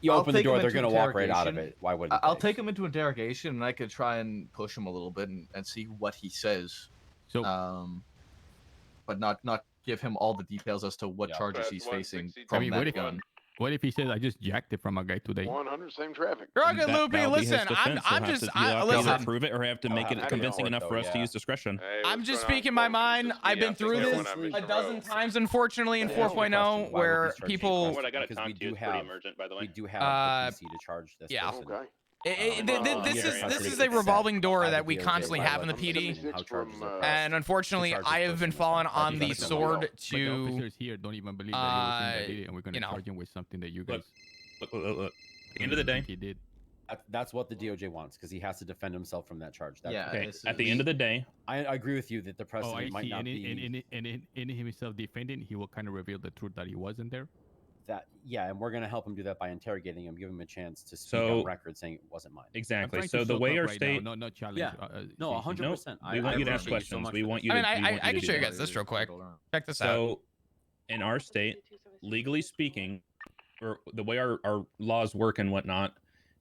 you open the door, they're going to walk right out of it. Why wouldn't I'll take him into interrogation, and I could try and push him a little bit and see what he says. So, but not give him all the details as to what charges he's facing from that gun. What if he says, I just jacked it from a guy today? 100 same traffic. Drug and Loopy, listen, I'm just, listen. Prove it or have to make it convincing enough for us to use discretion. I'm just speaking my mind. I've been through this a dozen times, unfortunately, in 4.0, where people. What I got to talk to you is pretty emergent, by the way. We do have the PC to charge this person. This is a revolving door that we constantly have in the PD, and unfortunately, I have been falling on the sword to. The officers here don't even believe that he was in that video, and we're going to charge him with something that you guys. Look. At the end of the day, he did. That's what the DOJ wants, because he has to defend himself from that charge. Okay. At the end of the day, I agree with you that the precedent might not be. And in himself defending, he will kind of reveal the truth that he wasn't there. And we're going to help him do that by interrogating him, give him a chance to speak on record saying it wasn't mine. Exactly. So the way our state, no challenge. Yeah. No, 100%. We want you to ask questions. We want you. I can show you guys this real quick. Check this out. So, in our state, legally speaking, or the way our laws work and whatnot,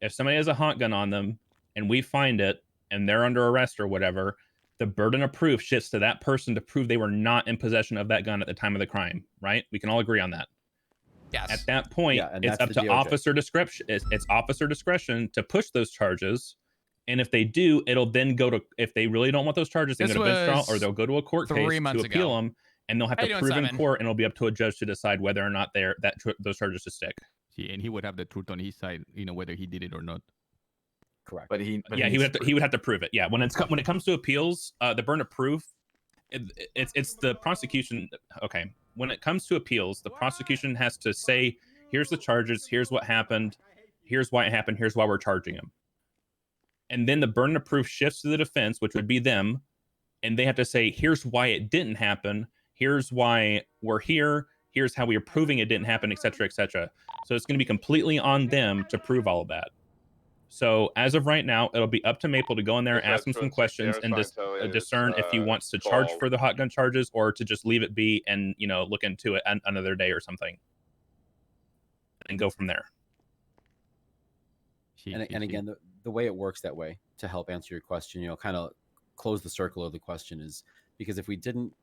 if somebody has a hot gun on them and we find it and they're under arrest or whatever, the burden of proof shifts to that person to prove they were not in possession of that gun at the time of the crime. Right? We can all agree on that. Yes. At that point, it's up to officer discretion. It's officer discretion to push those charges, and if they do, it'll then go to. If they really don't want those charges, they go to bench trial, or they'll go to a court case to appeal them, and they'll have to prove in court, and it'll be up to a judge to decide whether or not those charges to stick. See, and he would have the truth on his side, whether he did it or not. Correct. But he would have to prove it. Yeah, when it comes to appeals, the burden of proof, it's the prosecution. Okay. When it comes to appeals, the prosecution has to say, here's the charges, here's what happened, here's why it happened, here's why we're charging him. And then the burden of proof shifts to the defense, which would be them, and they have to say, here's why it didn't happen, here's why we're here, Here's how we are proving it didn't happen, etc., etc. So it's going to be completely on them to prove all of that. So as of right now, it'll be up to Maple to go in there, ask him some questions, and discern if he wants to charge for the hot gun charges or to just leave it be and look into it another day or something, and go from there. And again, the way it works that way, to help answer your question, kind of close the circle of the question, is because if we didn't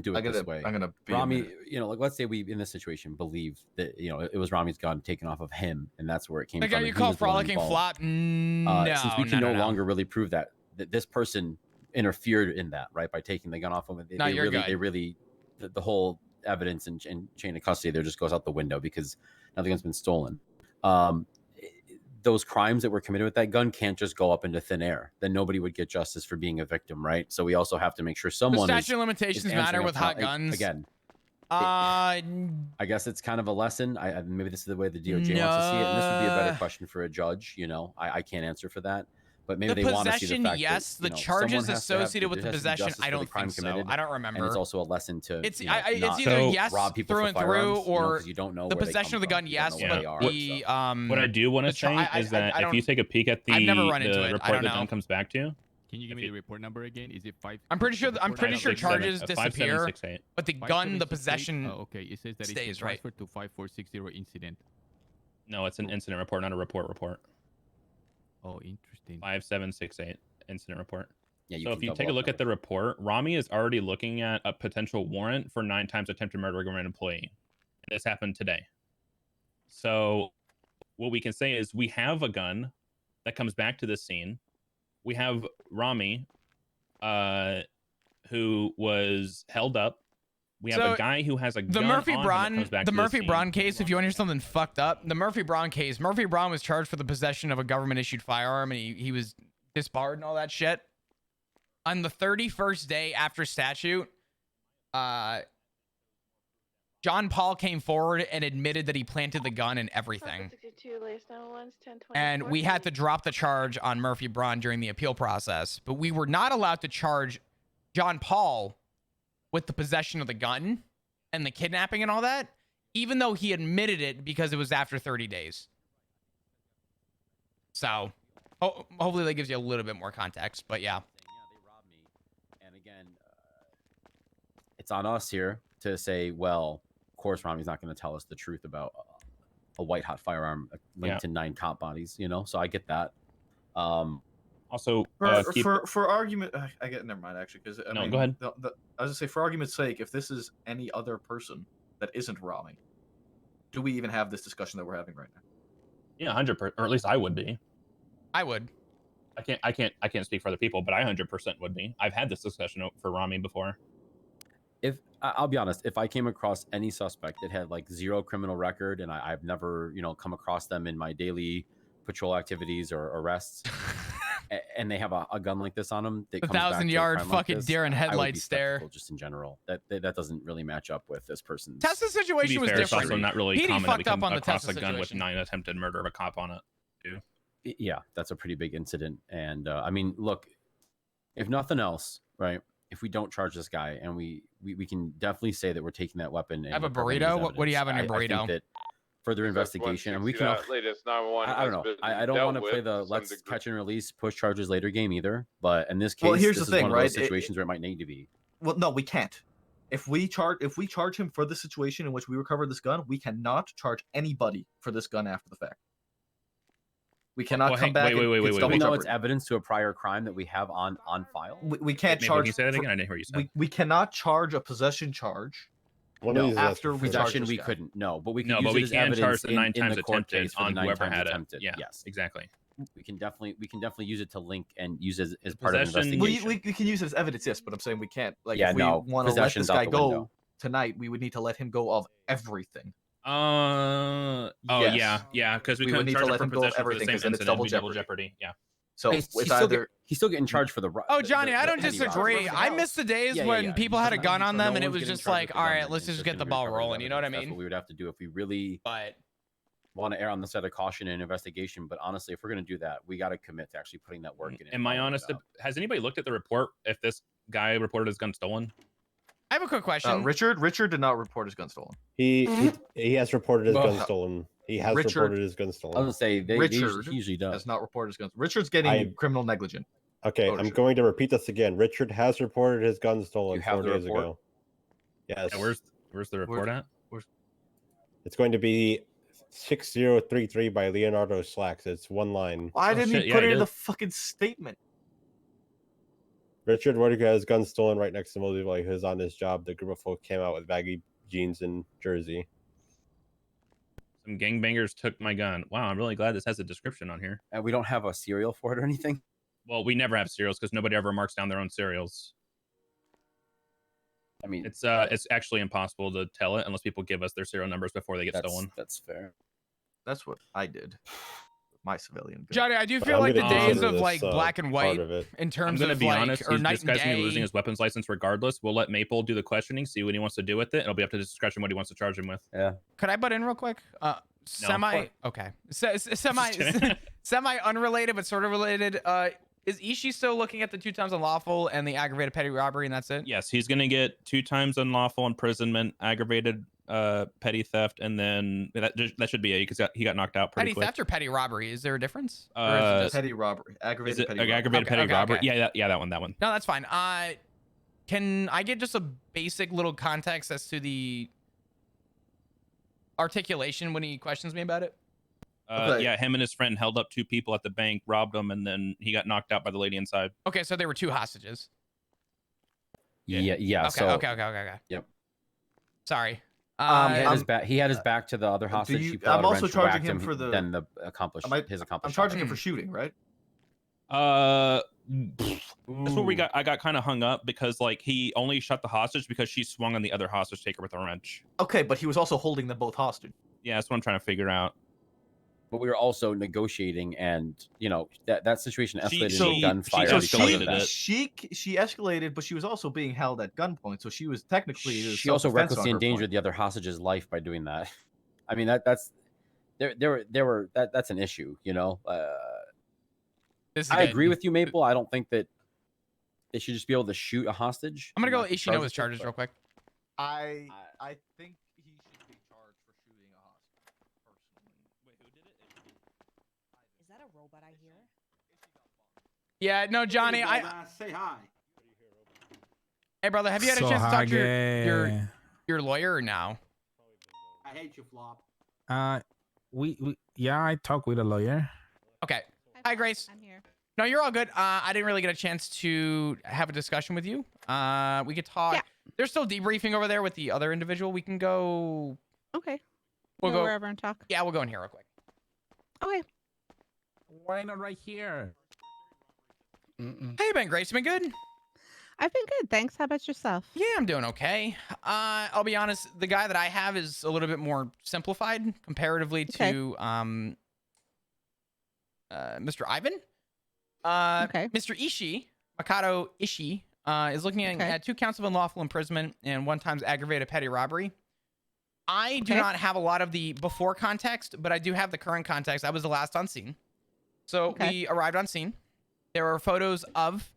do it this way, Rami, like let's say we in this situation believe that it was Rami's gun taken off of him, and that's where it came The from. guy you call frolicking flop? No, since we can no longer really prove that this person interfered in that, right, by taking the gun off of him. The whole evidence and chain of custody there just goes out the window because nothing has been stolen. Those crimes that were committed with that gun can't just go up into thin air. Then nobody would get justice for being a victim, right? So we also have to make sure someone. The statute of limitations matter with hot guns. Again, I guess it's kind of a lesson. Maybe this is the way the DOJ wants to see it, and this would be a better question for a judge. I can't answer for that. But maybe they want to see the fact yes, that, the charges associated with the possession, I don't think so. I don't remember. And it's also a lesson to it's either yes through and through, or you don't know the possession of the gun. Yes, but what I do want to say is that if you take a peek at the report that John comes back to. Can you give me the report number again? Is it 5? I'm pretty sure charges disappear, 5768. but the gun, the possession. Oh, okay. It says that stays, it's right? transferred to 5460 incident. No, it's an incident report, not a report. Oh, interesting. 5768 incident report. Yeah. So if you take a look at the report, Rami is already looking at a potential warrant for 9 times attempted murder of a government employee. And this happened today. So what we can say is we have a gun that comes back to this scene. We have Rami, who was held up. We have a guy who has a gun on him that comes back the to Murphy this Braun scene. case, if you want to hear something fucked up, the Murphy Braun case, Murphy Braun was charged for the possession of a government-issued firearm, and he was disbarred and all that shit. On the 31st day after statute, John Paul came forward and admitted that he planted the gun and everything. And we had to drop the charge on Murphy Braun during the appeal process, but we were not allowed to charge John Paul with the possession of the gun and the kidnapping and all that, even though he admitted it because it was after 30 days. So hopefully that gives you a little bit more context, but yeah. They robbed me. And again, it's on us here to say, well, of course, Rami's not going to tell us the truth about a white hot firearm linked to 9 cop bodies, so I get that. Also, for argument, I get never mind actually, because go ahead. I was gonna say, for argument's sake, if this is any other person that isn't Rami, do we even have this discussion that we're having right now? Yeah, 100%, or at least I would be. I would. I can't speak for other people, but I 100% would be. I've had this discussion for Rami before. If I'll be honest, if I came across any suspect that had like 0 criminal record, and I've never come across them in my daily patrol activities or arrests. And they have a gun like this on them. That a 1,000-yard fucking deer in headlights stare. Just in general, that doesn't really match up with this person's. Tesla's situation was different. It's also not really common to fucked up come on the across Tesla a gun with situation. 9 attempted murder of a cop on it, too. Yeah, that's a pretty big incident. And I mean, look, if nothing else, right? If we don't charge this guy, and we can definitely say that we're taking that weapon. And have a burrito. What do you have in your burrito? I think that further investigation, and we can. I don't know. I don't want to play the let's catch and release, push charges later game either. But in this case, well, here's this the thing, is one of right? those situations where it might need to be. Well, no, we can't. If we charge him for the situation in which we recovered this gun, we cannot charge anybody for this gun after the fact. We cannot come back. Wait. Even though it's evidence to a prior crime that we have on file, we can't charge. Can you say that again? I didn't hear you say. We cannot charge a possession charge. No, after we possession we couldn't. No, but we can. No, but we can charge the 9 times attempted on whoever had it. Yeah, yes, exactly. We can definitely use it to link and use it as part of the investigation. We can use it as evidence, yes, but I'm saying we can't. Like, yeah, if we want to let this guy go window. tonight, we would need to let him go of everything. Yeah, because we couldn't charge him for possession for the same incident. It's double jeopardy. Yeah. So he's still getting charged for the. Oh, Johnny, I don't disagree. I miss the days when people had a gun on them and it was just like, all right, let's just get the ball rolling. You know what I mean? That's what we would have to do if we really want to err on the side of caution and investigation. But honestly, if we're going to do that, we got to commit to actually putting that work in. Am I honest? Has anybody looked at the report if this guy reported his gun stolen? I have a quick question. Richard did not report his gun stolen. He has reported his gun Well, stolen. He has Richard- reported his gun I was stolen. gonna say Richard he usually does. has not reported his guns. Richard's getting criminal negligent. Okay, I'm ownership. going to repeat this again. Richard has reported his gun stolen You have 4 the days report? ago. Yes. Yeah, where's the report at? It's going to be 6033 by Leonardo Slacks. It's one line. Why didn't he put it in the is. fucking statement? Richard Whitaker has gun stolen right next to Mosey while he was on his job. The group of folk came out with baggy jeans and jersey. Some gangbangers took my gun. Wow, I'm really glad this has a description on here. And we don't have a serial for it or anything. Well, we never have serials because nobody ever marks down their own serials. I mean, it's actually impossible to tell it unless people give us their serial numbers before they get stolen. That's fair. That's what I did. My civilian gun. Johnny, I do But feel I'm like the gonna days consider of this, like black and white part of it. in I'm terms gonna of be like honest. or night This and guy's gonna be day. losing his weapons license regardless. We'll let Maple do the questioning, see what he wants to do with it. It'll be up to his discretion what he wants to charge him with. Yeah. Could I butt in real quick? Semi unrelated but sort of related. Is Ishii still looking at the 2 times unlawful and the aggravated petty robbery and that's it? Yes, he's gonna get 2 times unlawful imprisonment, aggravated petty theft, and then that should be it because he got knocked out pretty Petty quick. theft or petty robbery? Is there a difference? Or is it just... Petty robbery. Aggravated Is it petty robbery. aggravated petty Okay, robbery? okay. Yeah, that one. No, that's fine. Can I get just a basic little context as to the articulation when he questions me about it? Okay. Yeah, him and his friend held up 2 people at the bank, robbed them, and then he got knocked out by the lady inside. Okay, so there were 2 hostages. Yeah. Okay. Yep. Sorry. He had his back to the other hostage. He pulled out I'm a also wrench, charging whacked him for the. Then his accomplice. I'm charging him for shooting, right? That's where I got kind of hung up because like he only shot the hostage because she swung on the other hostage taker with a wrench. Okay, but he was also holding them both hostage. Yeah, that's what I'm trying to figure out. But we were also negotiating, and that situation escalated to gunfire. She escalated, but she was also being held at gunpoint, so she was technically. She also recklessly endangered the other hostage's life by doing that. I mean that's an issue, I agree with you, Maple. I don't think that they should just be able to shoot a hostage. I'm gonna go Ishino's charges real quick. I think he should be charged for shooting a hostage. Personally. Wait, who did it? Is that a robot I hear? Yeah, no, Johnny. Say hi. Hey, brother, have you had a chance to talk to your lawyer or no? I hate you, Flop. I talked with a lawyer. Okay. Hi, Grace. I'm here. No, you're all good. I didn't really get a chance to have a discussion with you. We could talk. Yeah. They're still debriefing over there with the other individual. We can go. Okay. We'll go wherever and talk. Yeah, we'll go in here real quick. Okay. Why not right here? Hey, Ben, Grace, you been good? I've been good, thanks. How about yourself? Yeah, I'm doing okay. I'll be honest. The guy that I have is a little bit more simplified comparatively to Mr. Ivan. Mr. Ishii, Makoto Ishii, is looking at 2 counts of unlawful imprisonment and 1 times aggravated petty robbery. I do not have a lot of the before context, but I do have the current context. I was the last on scene. So we arrived on scene. There were photos of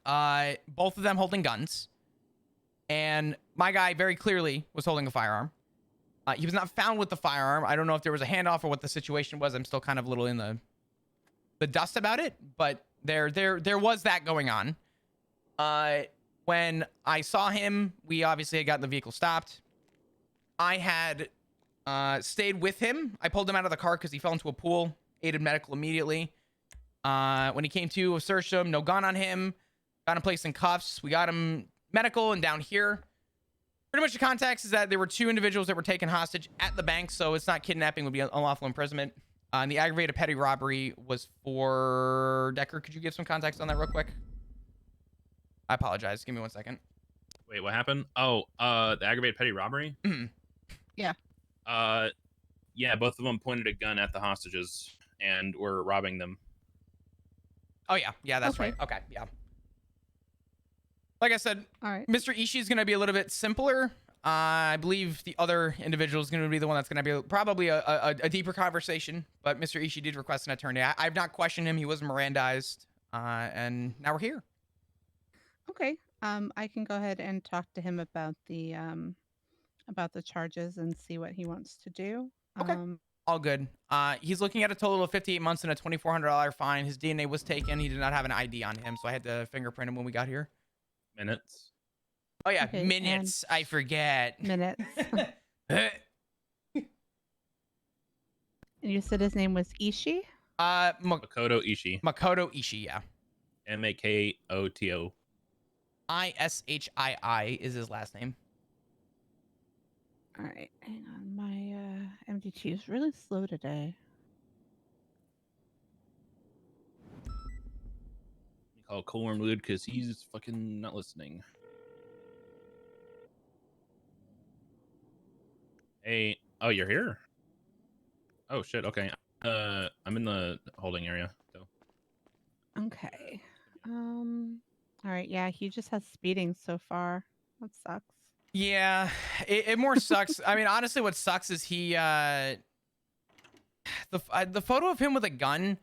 both of them holding guns. And my guy very clearly was holding a firearm. He was not found with the firearm. I don't know if there was a handoff or what the situation was. I'm still kind of a little in the dust about it, but there was that going on. When I saw him, we obviously had gotten the vehicle stopped. I had stayed with him. I pulled him out of the car because he fell into a pool, aided medical immediately. When he came to, searched him, no gun on him, got him placed in cuffs. We got him medical and down here. Pretty much the context is that there were 2 individuals that were taken hostage at the bank, so it's not kidnapping, it would be unlawful imprisonment. And the aggravated petty robbery was for Decker. Could you give some context on that real quick? I apologize. Give me 1 second. Wait, what happened? Oh, the aggravated petty robbery? Yeah. Yeah, both of them pointed a gun at the hostages and were robbing them. Oh, yeah, that's right. Okay, yeah. Like I said, all right. Mr. Ishii is going to be a little bit simpler. I believe the other individual is going to be the one that's going to be probably a deeper conversation. But Mr. Ishii did request an attorney. I've not questioned him. He was Mirandized. And now we're here. Okay. I can go ahead and talk to him about the charges and see what he wants to do. Okay. All good. He's looking at a total of 58 months and a $2,400 fine. His DNA was taken. He did not have an ID on him, so I had to fingerprint him when we got here. Minutes. Oh yeah, Okay, minutes. I forget. Minutes. You said his name was Ishii? Makoto Ishii. Makoto Ishii, yeah. Makoto. Ishii is his last name. All right, hang on. My MDT is really slow today. Call Cornwood because he's fucking not listening. Hey, oh, you're here? Oh shit. Okay. I'm in the holding area. So. Okay. All right. Yeah, he just has speeding so far. That sucks. Yeah, it more sucks. I mean, honestly, what sucks is he the photo of him with a gun.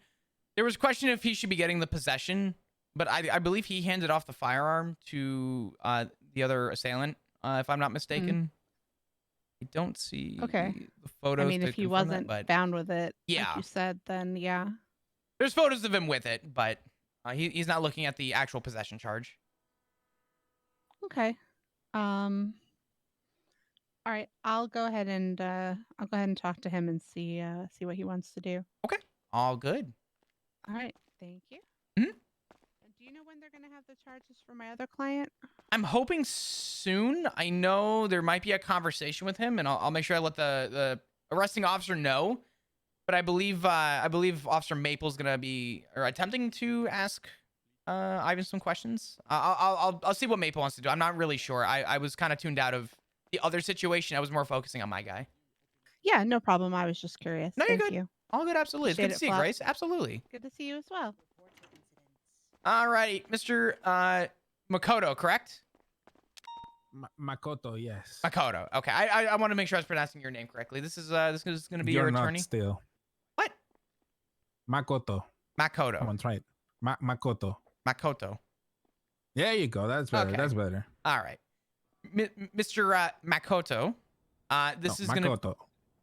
There was a question if he should be getting the possession, but I believe he handed off the firearm to the other assailant, if I'm not mistaken. I don't see the photos. I mean, if he wasn't found with it, yeah, like you said, then yeah. There's photos of him with it, but he's not looking at the actual possession charge. Okay. All right. I'll go ahead and talk to him and see what he wants to do. Okay. All good. All right. Thank you. Mm-hmm. Do you know when they're gonna have the charges for my other client? I'm hoping soon. I know there might be a conversation with him, and I'll make sure I let the arresting officer know. But I believe Officer Maple's gonna be attempting to ask Ivan some questions. I'll see what Maple wants to do. I'm not really sure. I was kind of tuned out of the other situation. I was more focusing on my guy. Yeah, no problem. I was just curious. No, you're Thank good. you. All good. Absolutely. It's good to see you, Grace. Absolutely. Good to see you as well. All right, Mr. Makoto, correct? Makoto, yes. Makoto. Okay. I want to make sure I was pronouncing your name correctly. This is going to be your attorney. Not still. What? Makoto. Makoto. Come on, try it. Makoto. Makoto. There you go. That's better. Okay. That's better. All right. Mr. Makoto, this is going to...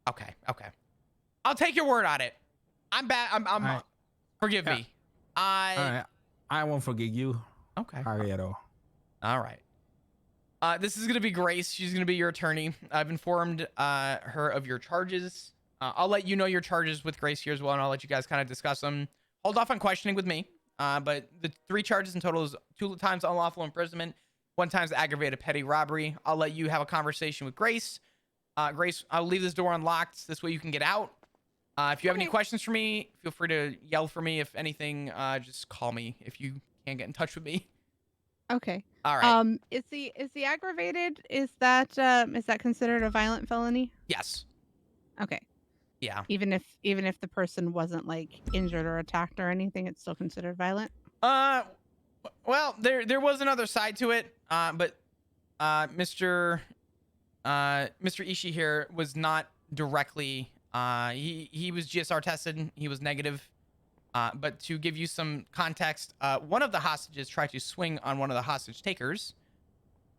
Okay. I'll take your word on it. I'm bad. I'm forgive me. All right. I won't forgive you. Okay. All right. This is going to be Grace. She's going to be your attorney. I've informed her of your charges. I'll let you know your charges with Grace here as well, and I'll let you guys kind of discuss them. Hold off on questioning with me. But the 3 charges in total is 2 times unlawful imprisonment, 1 times aggravated petty robbery. I'll let you have a conversation with Grace. Grace, I'll leave this door unlocked. This way you can get out. If you have any questions for me, feel free to yell for me. If anything, just call me if you can't get in touch with me. Okay. All right. Is the aggravated, is that considered a violent felony? Yes. Okay. Yeah. Even if the person wasn't like injured or attacked or anything, it's still considered violent? Well, there was another side to it. But Mr. Ishii here was not directly he was GSR tested. He was negative. But to give you some context, one of the hostages tried to swing on one of the hostage takers,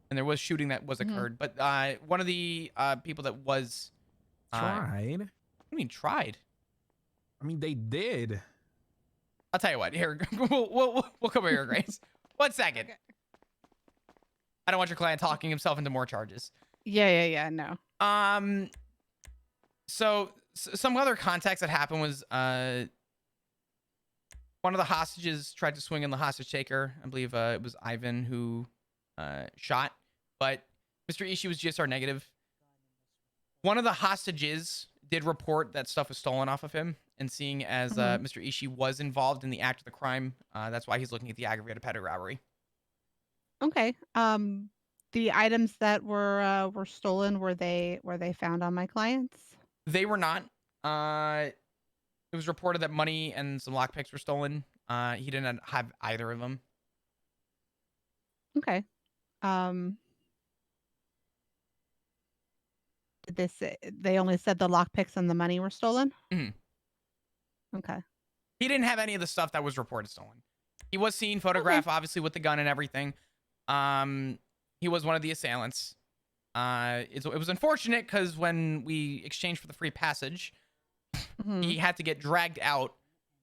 and there was shooting that was occurred. But one of the people that was tried. What do you mean tried? I mean, they did. I'll tell you what. Here, we'll come over here, Grace. 1 second. Okay. I don't want your client talking himself into more charges. Yeah. No. So some other context that happened was one of the hostages tried to swing on the hostage taker. I believe it was Ivan who shot, but Mr. Ishii was GSR negative. One of the hostages did report that stuff was stolen off of him, and seeing as Mr. Ishii was involved in the act of the crime, that's why he's looking at the aggravated petty robbery. Okay. The items that were stolen, were they found on my clients? They were not. It was reported that money and some lockpicks were stolen. He didn't have either of them. Okay. They only said the lockpicks and the money were stolen? Mm-hmm. Okay. He didn't have any of the stuff that was reported stolen. He was seen photographed, obviously, with the gun and everything. He was one of the assailants. It was unfortunate because when we exchanged for the free passage, he had to get dragged out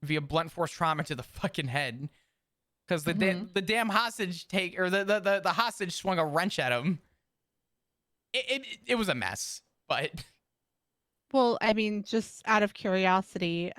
via blunt force trauma to the fucking head because the damn hostage the hostage swung a wrench at him. It was a mess, but Well, I mean, just out of curiosity,